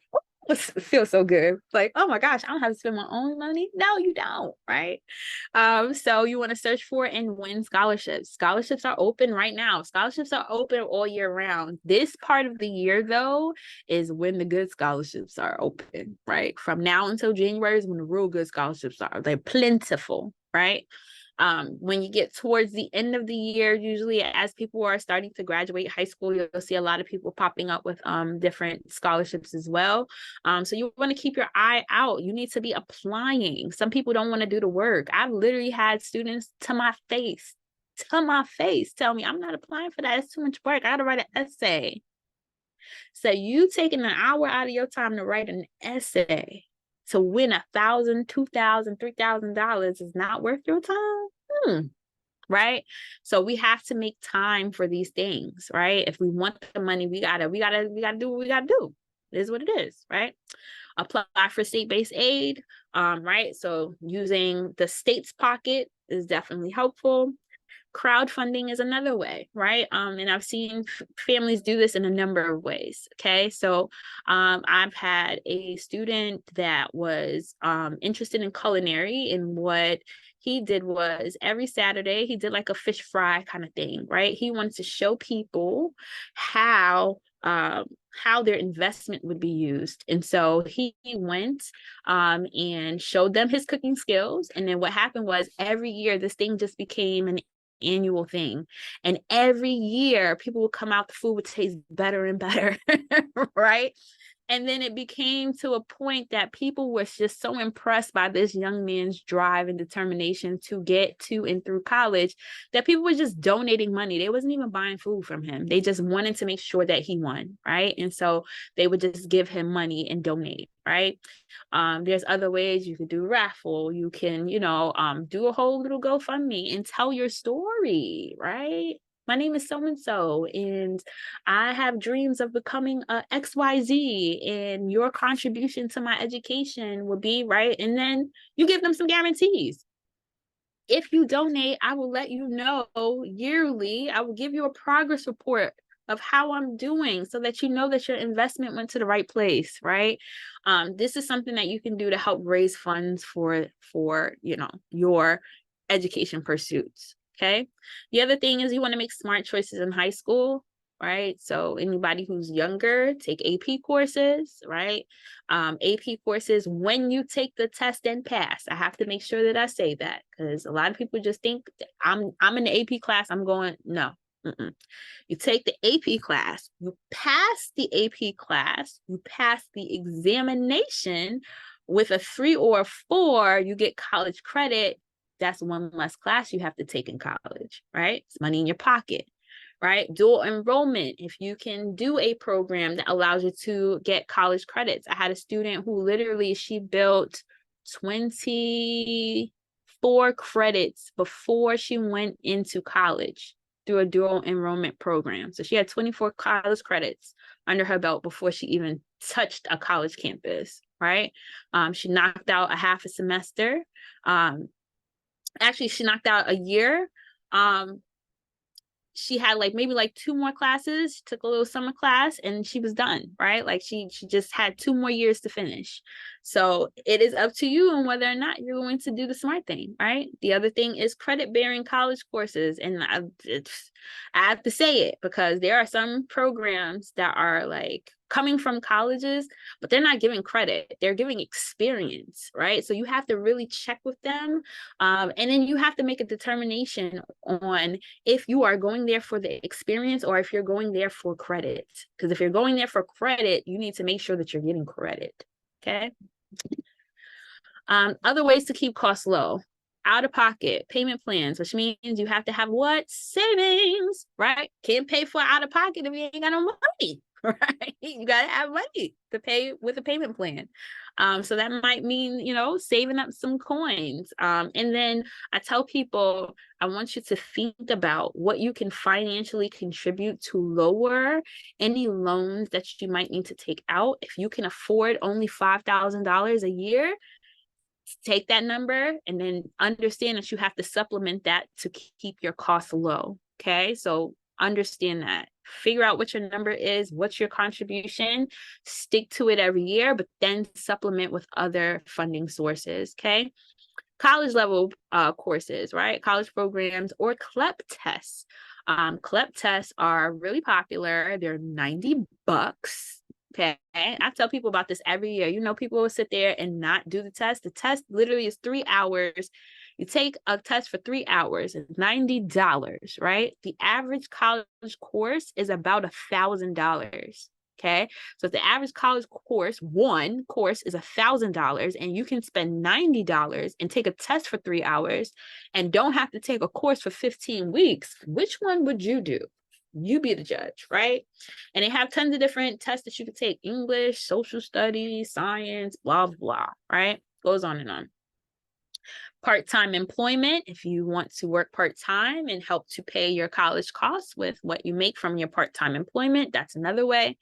It feels so good. Like, oh my gosh, I don't have to spend my own money. No, you don't. Right. So you want to search for and win scholarships. Scholarships are open right now. Scholarships are open all year round. This part of the year, though, is when the good scholarships are open, right? From now until January is when the real good scholarships are. They're plentiful, right? When you get towards the end of the year, usually as people are starting to graduate high school, you'll see a lot of people popping up with different scholarships as well. So you want to keep your eye out. You need to be applying. Some people don't want to do the work. I've literally had students to my face tell me, I'm not applying for that. It's too much work. I got to write an essay. So you taking an hour out of your time to write an essay to win $1,000, $2,000, $3,000 is not worth your time. Right? So we have to make time for these things, right? If we want the money, we gotta do what we gotta do. It is what it is, right? Apply for state-based aid, right? So using the state's pocket is definitely helpful. Crowdfunding is another way, right? And I've seen families do this in a number of ways. Okay, so I've had a student that was interested in culinary, and what he did was every Saturday he did like a fish fry kind of thing, right? He wanted to show people how their investment would be used. And so he went and showed them his cooking skills. And then what happened was every year this thing just became an annual thing, and every year people would come out, the food would taste better and better. Right? And then it became to a point that people were just so impressed by this young man's drive and determination to get to and through college that people were just donating money. They wasn't even buying food from him. They just wanted to make sure that he won, right? And so they would just give him money and donate, right? There's other ways. You could do raffle. You can, do a whole little GoFundMe and tell your story, right? My name is so-and-so, and I have dreams of becoming a XYZ, and your contribution to my education will be, right? And then you give them some guarantees. If you donate, I will let you know yearly. I will give you a progress report of how I'm doing so that you know that your investment went to the right place, right? This is something that you can do to help raise funds for your education pursuits. Okay. The other thing is you want to make smart choices in high school, right? So anybody who's younger, take AP courses, right? AP courses, when you take the test and pass, I have to make sure that I say that, because a lot of people just think I'm in the AP class, I'm going, no. You take the AP class, you pass the AP class, you pass the examination with a 3 or a 4, you get college credit. That's one less class you have to take in college, right? It's money in your pocket, right? Dual enrollment. If you can do a program that allows you to get college credits. I had a student who literally, she built 25 24 credits before she went into college through a dual enrollment program. So she had 24 college credits under her belt before she even touched a college campus, right? She knocked out a half a semester. Actually, she knocked out a year. She had maybe 2 more classes, took a little summer class, and she was done, right? Like she just had 2 more years to finish. So it is up to you on whether or not you're going to do the smart thing, right? The other thing is credit-bearing college courses. And I have to say it because there are some programs that are coming from colleges, but they're not giving credit. They're giving experience, right? So you have to really check with them. And then you have to make a determination on if you are going there for the experience or if you're going there for credit. Because if you're going there for credit, you need to make sure that you're getting credit, okay? Other ways to keep costs low. Out-of-pocket payment plans, which means you have to have what? Savings, right? Can't pay for out-of-pocket if you ain't got no money, right? You got to have money to pay with a payment plan. So that might mean, saving up some coins. And then I tell people, I want you to think about what you can financially contribute to lower any loans that you might need to take out. If you can afford only $5,000 a year, take that number and then understand that you have to supplement that to keep your costs low. Okay, so understand that. Figure out what your number is, what's your contribution, stick to it every year, but then supplement with other funding sources. Okay, college level courses, right? College programs or CLEP tests. CLEP tests are really popular. They're $90. Okay, I tell people about this every year. People will sit there and not do the test. The test literally is 3 hours. You take a test for 3 hours, it's $90, right? The average college course is about $1,000. Okay, so if the average college course, one course is $1,000, and you can spend $90 and take a test for 3 hours and don't have to take a course for 15 weeks, which one would you do? You be the judge, right? And they have tons of different tests that you could take: English, social studies, science, blah, blah, right? Goes on and on. Part-time employment, if you want to work part-time and help to pay your college costs with what you make from your part-time employment, that's another way.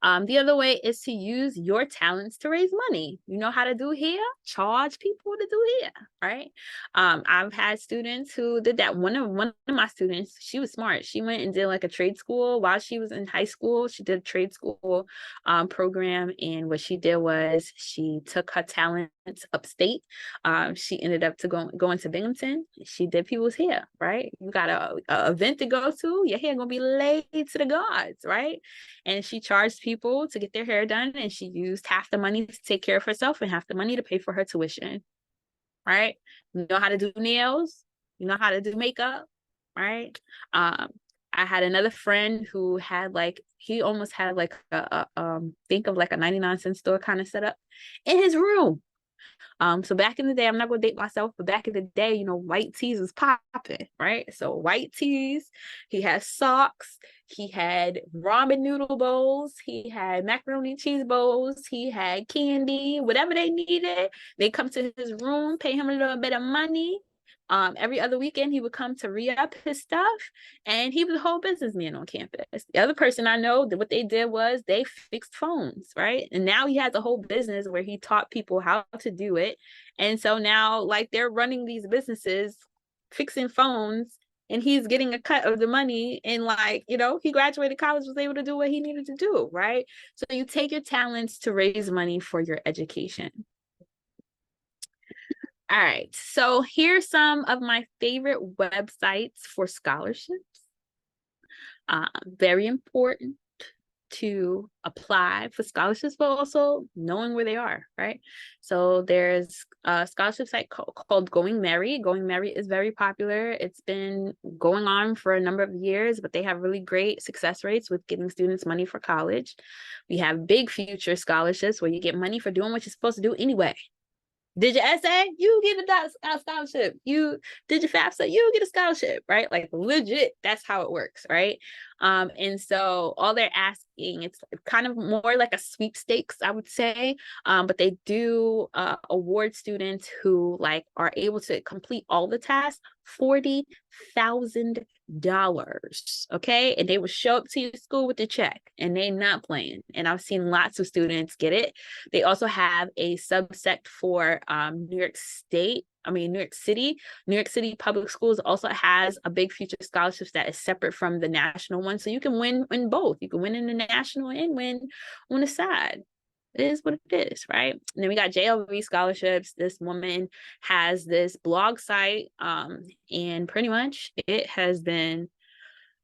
The other way is to use your talents to raise money. You know how to do hair? Charge people to do hair, right? I've had students who did that. One of my students, she was smart. She went and did a trade school while she was in high school. She did a trade school program, and what she did was she took her talents upstate. She ended up going to Binghamton. She did people's hair, right? You got a event to go to, your hair gonna be laid to the gods, right? And she charged people to get their hair done, and she used half the money to take care of herself and half the money to pay for her tuition, right? You know how to do nails, you know how to do makeup, right? I had another friend who had he almost had think of a 99-cent store kind of setup in his room. So back in the day, I'm not going to date myself, but back in the day, white tees was popping, right? So white tees, he had socks, he had ramen noodle bowls, he had macaroni and cheese bowls, he had candy, whatever they needed. They come to his room, pay him a little bit of money. Every other weekend, he would come to re-up his stuff, and he was a whole businessman on campus. The other person I know, what they did was they fixed phones, right? And now he has a whole business where he taught people how to do it. And so now, they're running these businesses, fixing phones, and he's getting a cut of the money. And he graduated college, was able to do what he needed to do, right? So you take your talents to raise money for your education. All right, so here's some of my favorite websites for scholarships. Very important to apply for scholarships, but also knowing where they are, right? So there's a scholarship site called Going Merry. Going Merry is very popular. It's been going on for a number of years, but they have really great success rates with getting students money for college. We have Big Future scholarships where you get money for doing what you're supposed to do anyway. Did your essay? You get a scholarship. You did your FAFSA? You get a scholarship, right? Legit, that's how it works, right? And so all they're asking, it's kind of more like a sweepstakes, I would say. But they do award students who like are able to complete all the tasks $40,000. Okay. And they will show up to your school with the check, and they're not playing. And I've seen lots of students get it. They also have a subsect for New York City. New York City Public Schools also has a big future scholarships that is separate from the national one. So you can win in both. You can win in the national and win on the side. It is what it is, right? And then we got JLV scholarships. This woman has this blog site, and pretty much it has been,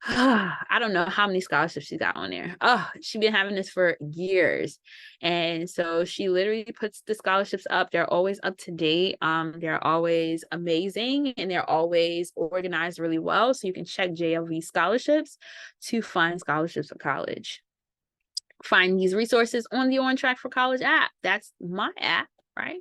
I don't know how many scholarships she got on there. Oh, she's been having this for years. And so she literally puts the scholarships up. They're always up to date. They're always amazing, and they're always organized really well. So you can check JLV scholarships to find scholarships for college. Find these resources on the On Track for College app. That's my app, right?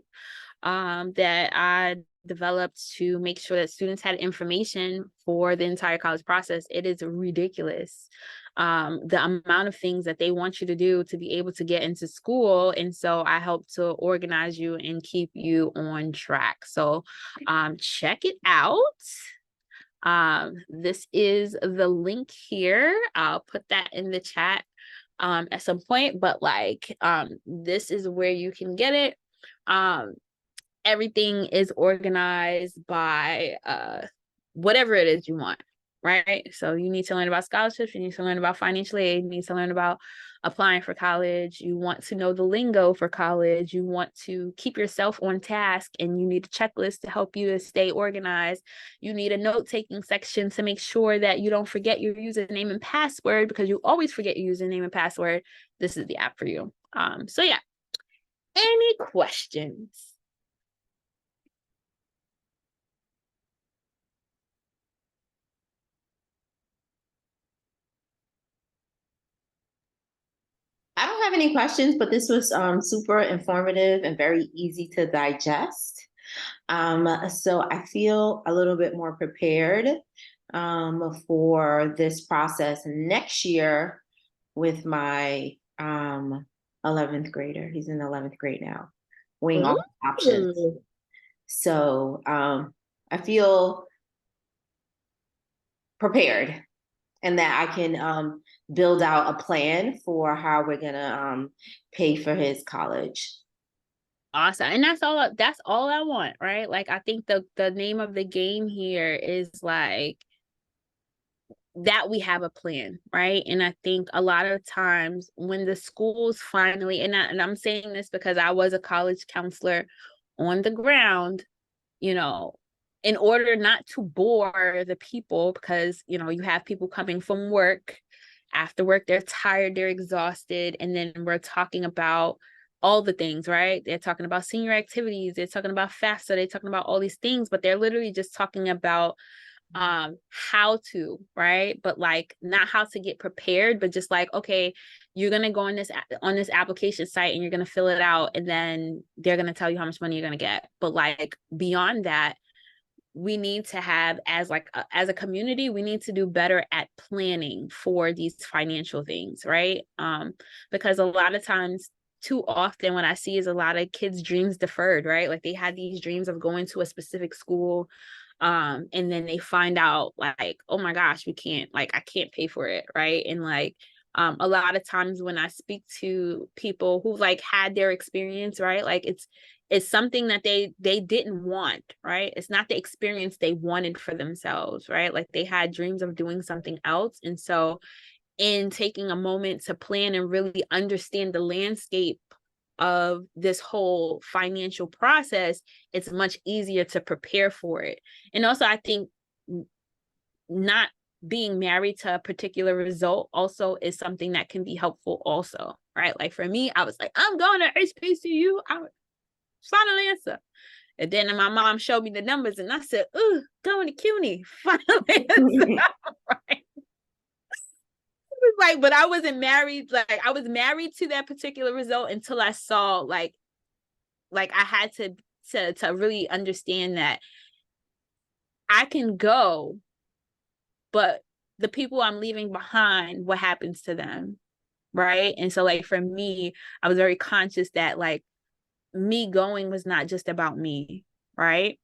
That I developed to make sure that students had information for the entire college process. It is ridiculous, the amount of things that they want you to do to be able to get into school. And so I help to organize you and keep you on track. So check it out. This is the link here. I'll put that in the chat at some point, but like this is where you can get it. Everything is organized by whatever it is you want, right? So you need to learn about scholarships, you need to learn about financial aid, you need to learn about applying for college, you want to know the lingo for college, you want to keep yourself on task, and you need a checklist to help you to stay organized. You need a note-taking section to make sure that you don't forget your username and password, because you always forget your username and password. This is the app for you. So yeah, any questions? I don't have any questions, but this was super informative and very easy to digest. So I feel a little bit more prepared for this process next year with my 11th grader. He's in 11th grade now, weighing all options. So I feel prepared, and that I can build out a plan for how we're gonna pay for his college. Awesome. And that's all I want, right? Like, I think the name of the game here is like that we have a plan, right? And I think a lot of times when the schools finally, and I'm saying this because I was a college counselor on the ground, you know, in order not to bore the people, because, you know, you have people coming from work, after work, they're tired, they're exhausted. And then we're talking about all the things, right? They're talking about senior activities, they're talking about FAFSA, they're talking about all these things, but they're literally just talking about how to, right? But like not how to get prepared, but just like, okay, you're gonna go on this application site and you're gonna fill it out, and then they're gonna tell you how much money you're gonna get. But like beyond that, we need to have, as a community, we need to do better at planning for these financial things, right? Because a lot of times, too often, what I see is a lot of kids' dreams deferred, right? Like they had these dreams of going to a specific school, and then they find out like, oh my gosh, I can't pay for it, right? And like a lot of times when I speak to people who like had their experience, right, like it's something that they didn't want, right? It's not the experience they wanted for themselves, right? Like they had dreams of doing something else. And so in taking a moment to plan and really understand the landscape of this whole financial process, it's much easier to prepare for it. And also, I think not being married to a particular result also is something that can be helpful also, right? Like for me, I was like, I'm going to HBCU, final answer. And then my mom showed me the numbers and I said, ooh, going to CUNY, final answer. Right? Like, but I wasn't married. Like I was married to that particular result until I saw like I had to really understand that I can go, but the people I'm leaving behind, what happens to them, right? And so like for me, I was very conscious that like me going was not just about me, right?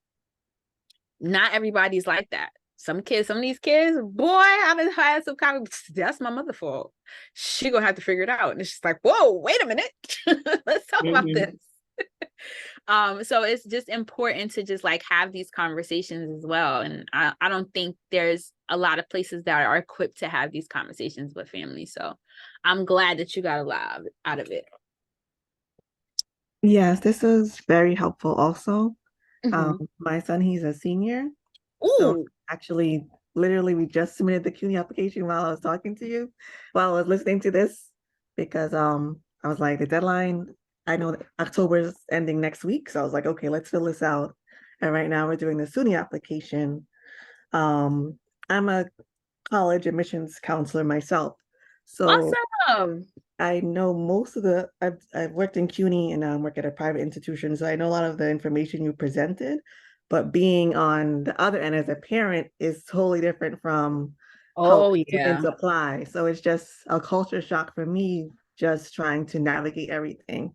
Not everybody's like that. Some of these kids, boy, I've been had some kind of, that's my mother's fault. She gonna have to figure it out. And it's just like, whoa, wait a minute. Let's talk about this. So it's just important to just like have these conversations as well. And I don't think there's a lot of places that are equipped to have these conversations with families. So I'm glad that you got a lot out of it. Yes, this was very helpful also. Mhm. My son, he's a senior. So Ooh, actually, literally, we just submitted the CUNY application while I was talking to you, while I was listening to this, because I was like, the deadline, I know that October is ending next week. So I was like, okay, let's fill this out. And right now we're doing the SUNY application. I'm a college admissions counselor myself. So awesome. I know most of I've worked in CUNY and work at a private institution, so I know a lot of the information you presented, but being on the other end as a parent is totally different from how Oh, yeah. students apply. So it's just a culture shock for me, just trying to navigate everything.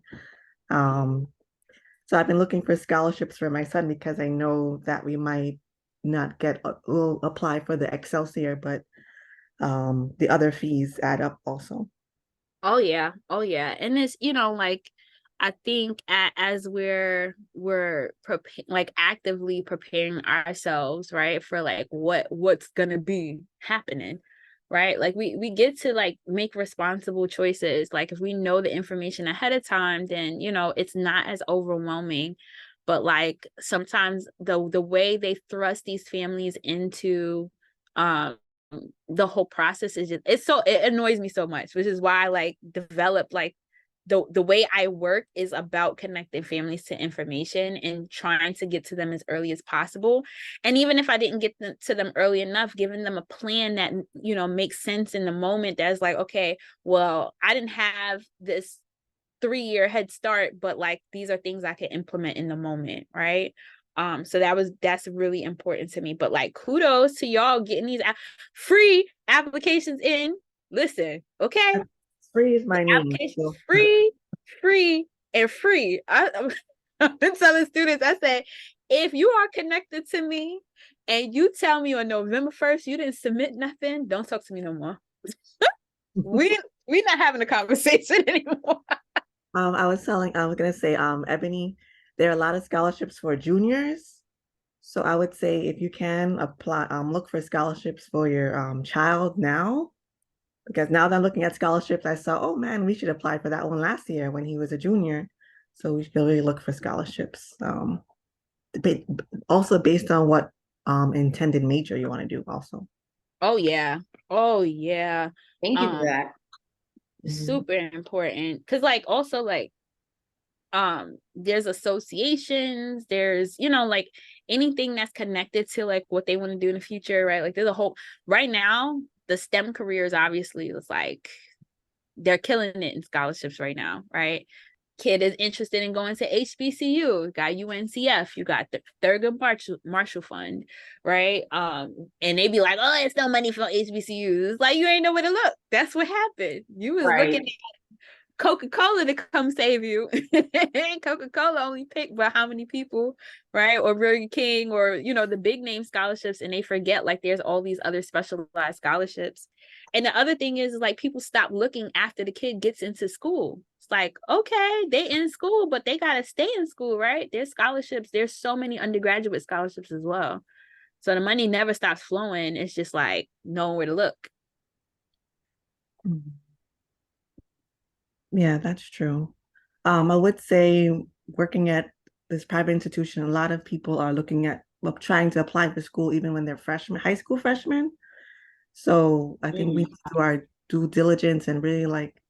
So I've been looking for scholarships for my son because I know that we might not get, we'll apply for the Excelsior, but the other fees add up also. Oh yeah. Oh yeah. And it's, like I think as we're like actively preparing ourselves, right, for like what's gonna be happening, right? Like we get to like make responsible choices. Like if we know the information ahead of time, then it's not as overwhelming. But like sometimes the way they thrust these families into the whole process is just it annoys me so much, which is why I like developed like the way I work is about connecting families to information and trying to get to them as early as possible. And even if I didn't get to them early enough, giving them a plan that makes sense in the moment, that's like, okay, well, I didn't have this 3-year head start, but like these are things I can implement in the moment, right? So that's really important to me. But like kudos to y'all getting these free applications in. Listen, okay? Free is my name. Applications So. free, and free. I've been telling students, I said, if you are connected to me and you tell me on November 1st you didn't submit nothing, don't talk to me no more. we not having a conversation anymore. I was gonna say, Ebony, there are a lot of scholarships for juniors. So I would say if you can apply, look for scholarships for your child now. Because now that I'm looking at scholarships, I saw, oh man, we should apply for that one last year when he was a junior. So we should really look for scholarships. Also based on what intended major you want to do also. Oh yeah. Oh yeah. Thank you for that. Super important. Cause like also like there's associations, there's like anything that's connected to like what they want to do in the future, right? Like there's a whole right now, the STEM careers obviously is like they're killing it in scholarships right now, right? Kid is interested in going to HBCU, got UNCF, you got the Thurgood Marshall Fund, right? And they be like, oh, it's no money for HBCUs. It's like you ain't know where to look. That's what happened. You was looking at Coca-Cola to come save you. Coca-Cola only picked by how many people, right? Or Burger King, or the big name scholarships, and they forget like there's all these other specialized scholarships. And the other thing is like people stop looking after the kid gets into school. It's like, okay, they in school, but they gotta stay in school, right? There's scholarships, there's so many undergraduate scholarships as well. So the money never stops flowing. It's just like knowing where to look. Yeah, that's true. I would say working at this private institution, a lot of people are looking at trying to apply for school even when they're freshmen, high school freshmen. So I think we need to do our due diligence and really like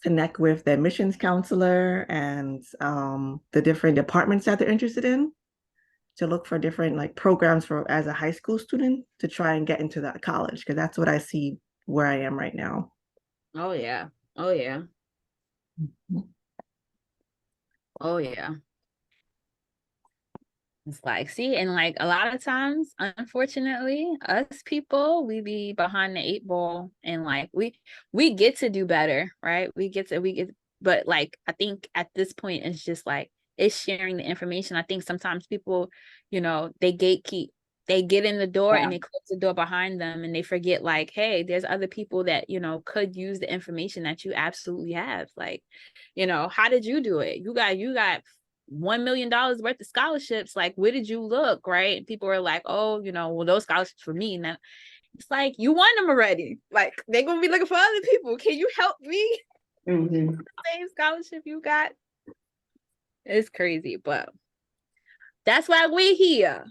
connect with the admissions counselor and the different departments that they're interested in to look for different like programs for as a high school student to try and get into that college, because that's what I see where I am right now. Oh yeah. Oh yeah. Oh yeah. It's like, see, and like a lot of times, unfortunately, us people, we be behind the 8 ball, and like we get to do better, right? But like I think at this point it's just like it's sharing the information. I think sometimes people, they gatekeep. They get in the door and they close the door behind them, and they forget like, hey, there's other people that, could use the information that you absolutely have. Like, how did you do it? You got $1 million worth of scholarships. Like, where did you look? Right. And people are like, oh, well, those scholarships for me. Now it's like, you won them already. Like, they're gonna be looking for other people. Can you help me? Same scholarship you got. It's crazy, but that's why we're here.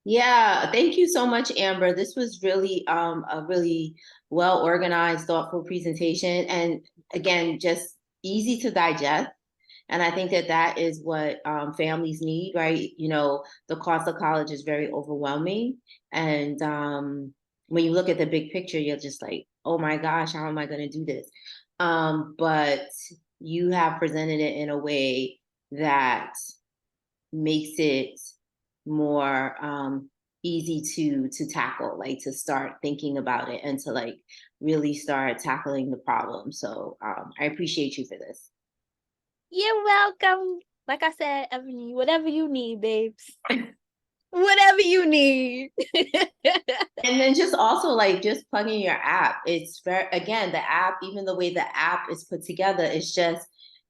Yeah, thank you so much, Amber. This was really a really well organized, thoughtful presentation, and again, just easy to digest. And I think that that is what families need, right? The cost of college is very overwhelming. And when you look at the big picture, you're just like, oh my gosh, how am I going to do this? But you have presented it in a way that makes it more easy to tackle, like to start thinking about it and to like really start tackling the problem. So I appreciate you for this. You're welcome. Like I said, Ebony, whatever you need, babes. Whatever you need. And then just also like just plugging your app. It's very, again, the app, even the way the app is put together, it's just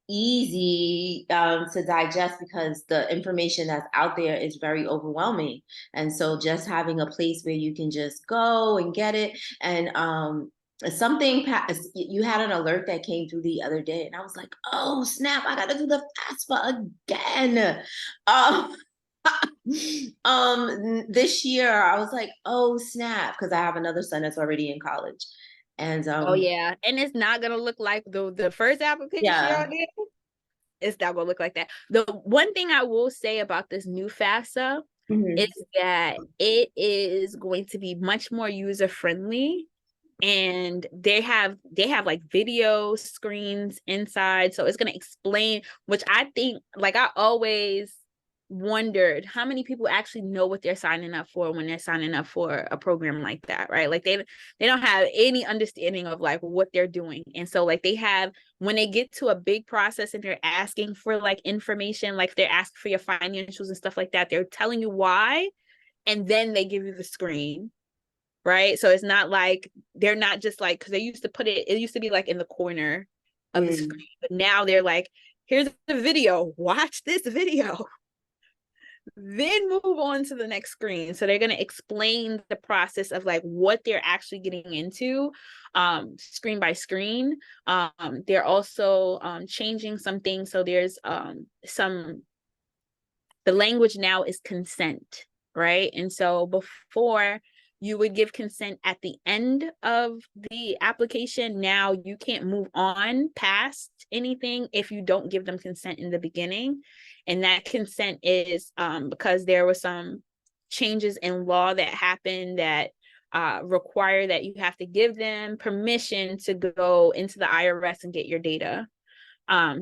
easy to digest because the information that's out there is very overwhelming. And so just having a place where you can just go and get it. And you had an alert that came through the other day, and I was like, oh snap, I gotta do the FAFSA again. This year I was like, oh snap, because I have another son that's already in college. And oh yeah, and it's not gonna look like the first application y'all did. It's not gonna look like that. The one thing I will say about this new FAFSA is that it is going to be much more user friendly, and they have like video screens inside, so it's going to explain, which I think, like, I always wondered how many people actually know what they're signing up for when they're signing up for a program like that, right? Like they don't have any understanding of like what they're doing. And so like they have, when they get to a big process and they're asking for like information, like they're asking for your financials and stuff like that, they're telling you why, and then they give you the screen. Right. So it's not like, they're not just like, because they used to it used to be like in the corner of the screen, but now they're like, here's the video, watch this video, then move on to the next screen. So they're going to explain the process of like what they're actually getting into, screen by screen. They're also changing some things. So there's the language now is consent, right? And so before, you would give consent at the end of the application. Now you can't move on past anything if you don't give them consent in the beginning. And that consent is because there were some changes in law that happened that require that you have to give them permission to go into the IRS and get your data.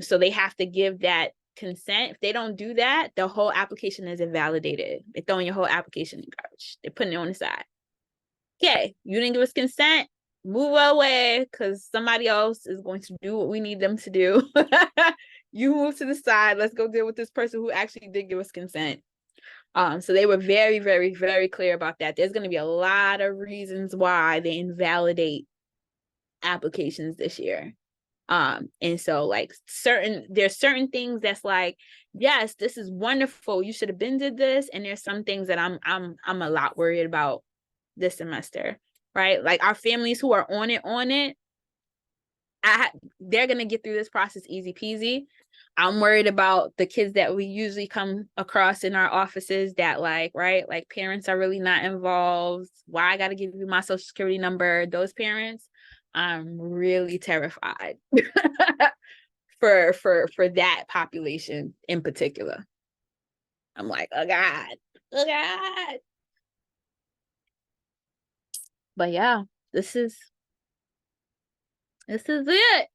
So they have to give that consent. If they don't do that, the whole application is invalidated. They're throwing your whole application in garbage. They're putting it on the side. Okay, you didn't give us consent, move away, because somebody else is going to do what we need them to do. You move to the side. Let's go deal with this person who actually did give us consent. So they were very, very, very clear about that. There's going to be a lot of reasons why they invalidate applications this year. And so like there's certain things that's like, yes, this is wonderful, you should have been did this. And there's some things that I'm a lot worried about this semester, right? Like our families who are on it, they're gonna get through this process easy peasy. I'm worried about the kids that we usually come across in our offices that like, right, like parents are really not involved. Why I gotta give you my social security number? Those parents, I'm really terrified for that population in particular. I'm like, oh God. But yeah, this is it.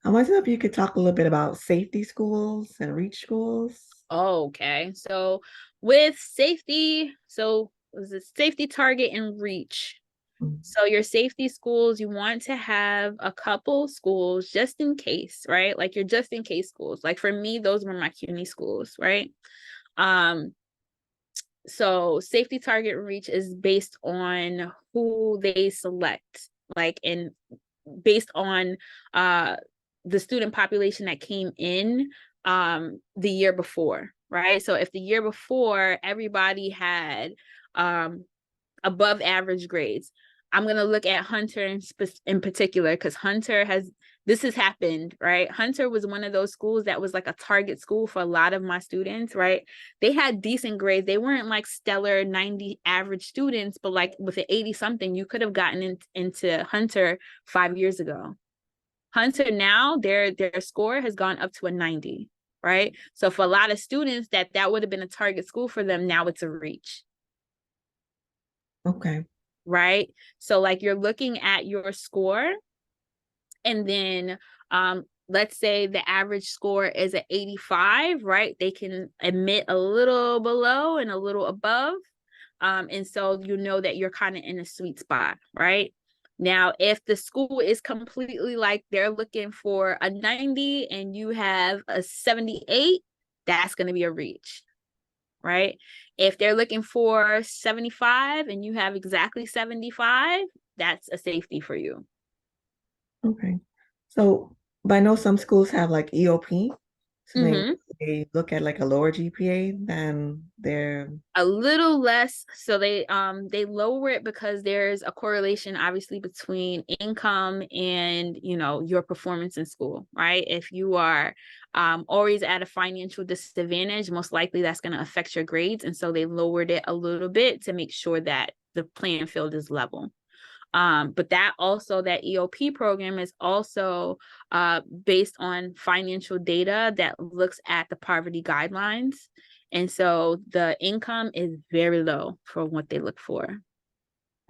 I wanted to know if you could talk a little bit about safety schools and reach schools. Okay, so with safety, so was it safety, target, and reach? Mm. So your safety schools, you want to have a couple schools just in case, right? Like your just in case schools. Like for me, those were my CUNY schools, right? So safety, target, and reach is based on who they select, like in based on the student population that came in the year before, right? So if the year before everybody had above average grades, I'm going to look at Hunter in particular, because this has happened, right? Hunter was one of those schools that was like a target school for a lot of my students, right? They had decent grades. They weren't like stellar 90 average students, but like with an 80 something, you could have gotten into Hunter 5 years ago. Hunter now, their score has gone up to a 90, right? So for a lot of students that would have been a target school for them, now it's a reach. Okay. Right? So like you're looking at your score, and then let's say the average score is at 85, right? They can admit a little below and a little above. And so you know that you're kind of in a sweet spot, right? Now, if the school is completely like they're looking for a 90 and you have a 78, that's going to be a reach, right? If they're looking for 75 and you have exactly 75, that's a safety for you. Okay. So, but I know some schools have like EOP. So they look at like a lower GPA than their A little less. So they lower it because there's a correlation obviously between income and, you know, your performance in school, right? If you are always at a financial disadvantage, most likely that's going to affect your grades. And so they lowered it a little bit to make sure that the playing field is level. But that EOP program is also based on financial data that looks at the poverty guidelines. And so the income is very low for what they look for.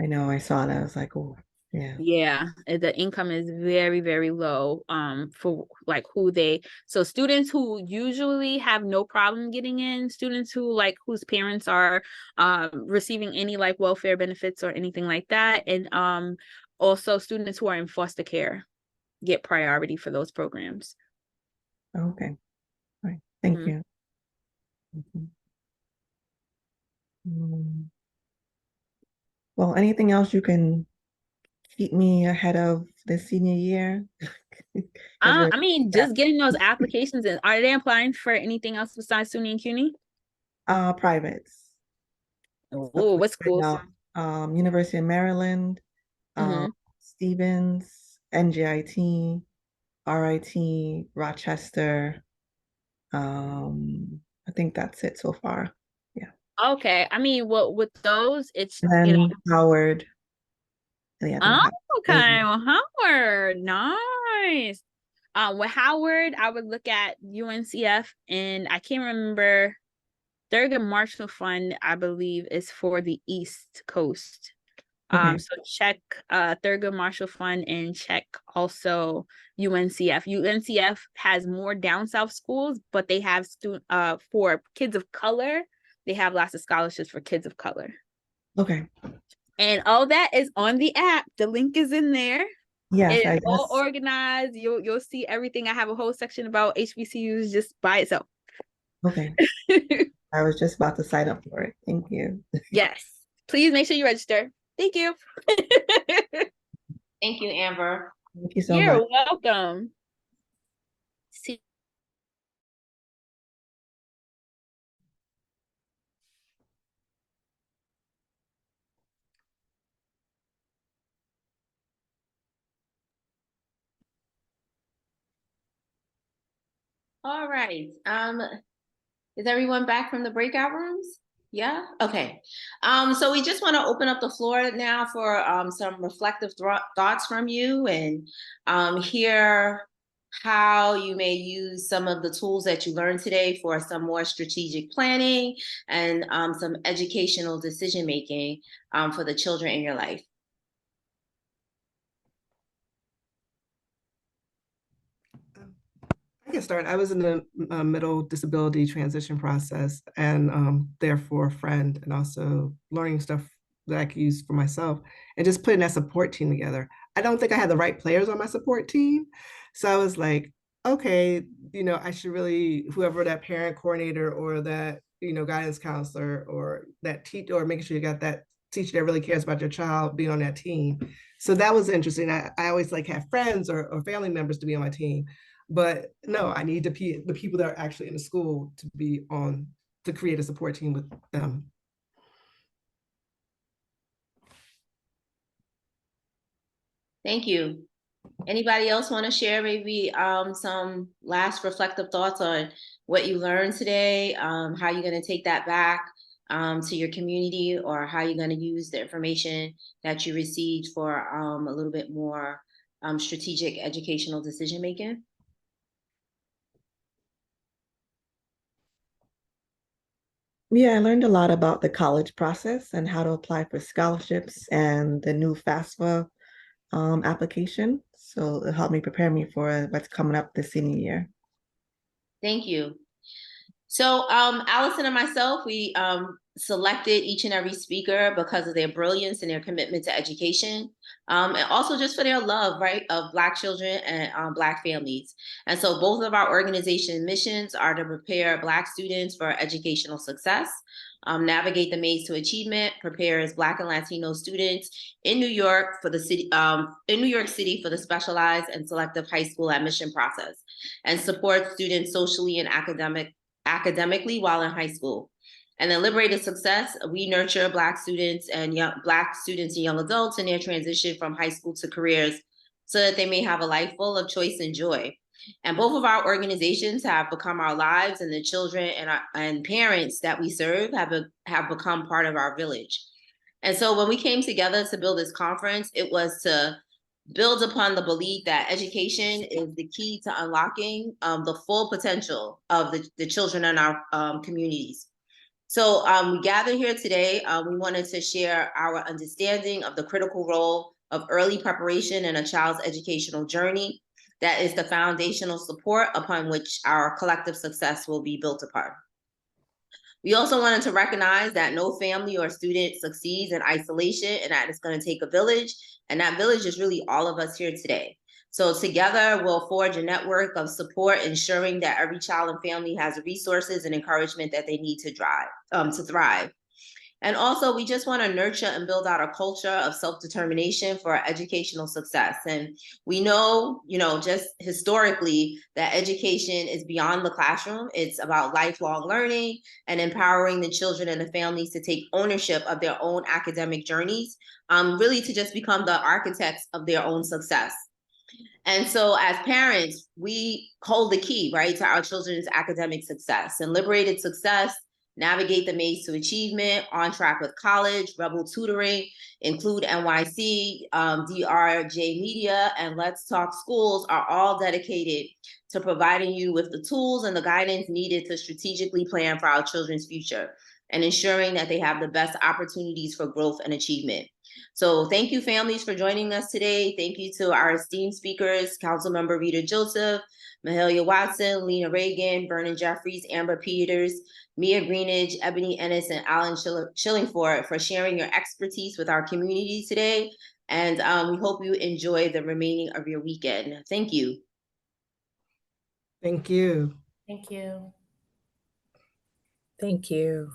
I know, I saw that. I was like, oh, yeah. Yeah, the income is very, very low for like so students who usually have no problem getting in, students who like whose parents are receiving any like welfare benefits or anything like that, and also students who are in foster care get priority for those programs. Okay. All right. Thank you. Well, anything else you can keep me ahead of the senior year? I mean, just getting those applications in. Are they applying for anything else besides SUNY and CUNY? Privates. Oh, what schools? University of Maryland, Stevens, NJIT, RIT, Rochester. I think that's it so far. Yeah. Okay. I mean, with those, it's and then Howard. Yeah, okay. Well, Howard, nice. With Howard, I would look at UNCF, and I can't remember. Thurgood Marshall Fund, I believe, is for the East Coast. Okay. So check Thurgood Marshall Fund and check also UNCF. UNCF has more down south schools, but they have for kids of color, they have lots of scholarships for kids of color. Okay. And all that is on the app. The link is in there. Yes, it's all organized. You'll see everything. I have a whole section about HBCUs just by itself. Okay. I was just about to sign up for it. Thank you. Yes. Please make sure you register. Thank you. Thank you, Amber. Thank you so much. You're welcome. See. All right. Is everyone back from the breakout rooms? Yeah. Okay. So we just want to open up the floor now for some reflective thoughts from you, and hear how you may use some of the tools that you learned today for some more strategic planning and some educational decision making for the children in your life. I can start. I was in the middle disability transition process and therefore a friend and also learning stuff that I could use for myself and just putting that support team together. I don't think I had the right players on my support team. So I was like, okay, I should really, whoever that parent coordinator or that, guidance counselor or that teacher, or making sure you got that teacher that really cares about your child being on that team. So that was interesting. I always like have friends or family members to be on my team. But no, I need the people that are actually in the school to be on to create a support team with them. Thank you. Anybody else want to share maybe some last reflective thoughts on what you learned today, how you're going to take that back to your community, or how you're going to use the information that you received for a little bit more strategic educational decision making? Yeah, I learned a lot about the college process and how to apply for scholarships and the new FAFSA application. So it helped me prepare me for what's coming up this senior year. Thank you. So Allison and myself, we selected each and every speaker because of their brilliance and their commitment to education, and also just for their love, right, of Black children and Black families. And so both of our organization missions are to prepare Black students for educational success, navigate the maze to achievement, prepares Black and Latino students in New York for the city, in New York City for the specialized and selective high school admission process, and supports students socially and academically while in high school. And then Liberated Success, we nurture Black students and young adults in their transition from high school to careers so that they may have a life full of choice and joy. And both of our organizations have become our lives, and the children and parents that we serve have become part of our village. And so when we came together to build this conference, it was to build upon the belief that education is the key to unlocking the full potential of the children in our communities. So we gather here today. We wanted to share our understanding of the critical role of early preparation in a child's educational journey that is the foundational support upon which our collective success will be built upon. We also wanted to recognize that no family or student succeeds in isolation, and that it's going to take a village, and that village is really all of us here today. So together we'll forge a network of support, ensuring that every child and family has the resources and encouragement that they need to thrive. And also, we just want to nurture and build out a culture of self-determination for educational success. And we know, just historically, that education is beyond the classroom. It's about lifelong learning and empowering the children and the families to take ownership of their own academic journeys, really to just become the architects of their own success. And so as parents, we hold the key, right, to our children's academic success. And Liberated Success, Navigate the Maze to Achievement, On Track with College, Rebel Tutoring, Include NYC, DRJ Media, and Let's Talk Schools are all dedicated to providing you with the tools and the guidance needed to strategically plan for our children's future and ensuring that they have the best opportunities for growth and achievement. So thank you, families, for joining us today. Thank you to our esteemed speakers, Councilmember Rita Joseph, Mahalia Watson, Lena Reagan, Vernon Jeffries, Amber Peters, Mia Greenidge, Ebony Ennis, and Alan Shillingford for sharing your expertise with our community today. And we hope you enjoy the remaining of your weekend. Thank you. Thank you. Thank you. Thank you.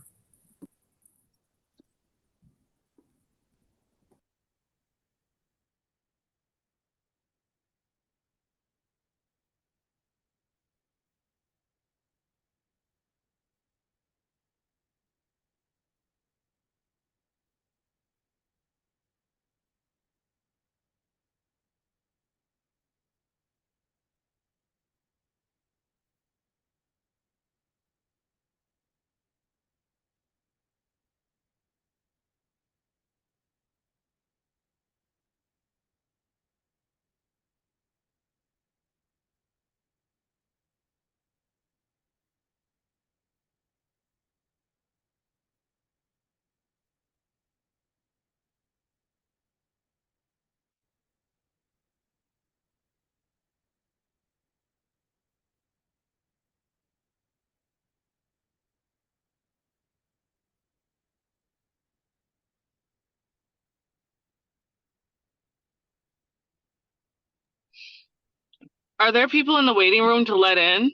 Are there people in the waiting room to let in?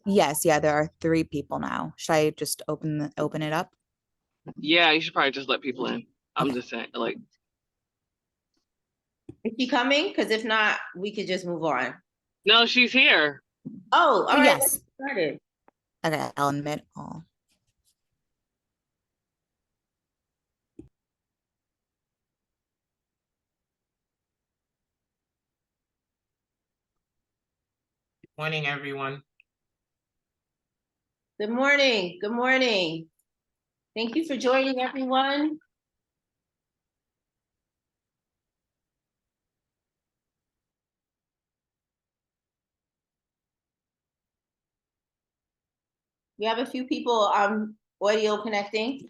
Yes, yeah, there are 3 people now. Should I just open it up? Yeah, you should probably just let people in. I'm Okay. just saying, like, Is she coming? Because if not, we could just move on. no, she's here. Oh, all right, Yes. let's get started. Okay, I'll admit all. Morning, everyone. Good morning. Good morning. Thank you for joining, everyone. We have a few people audio connecting.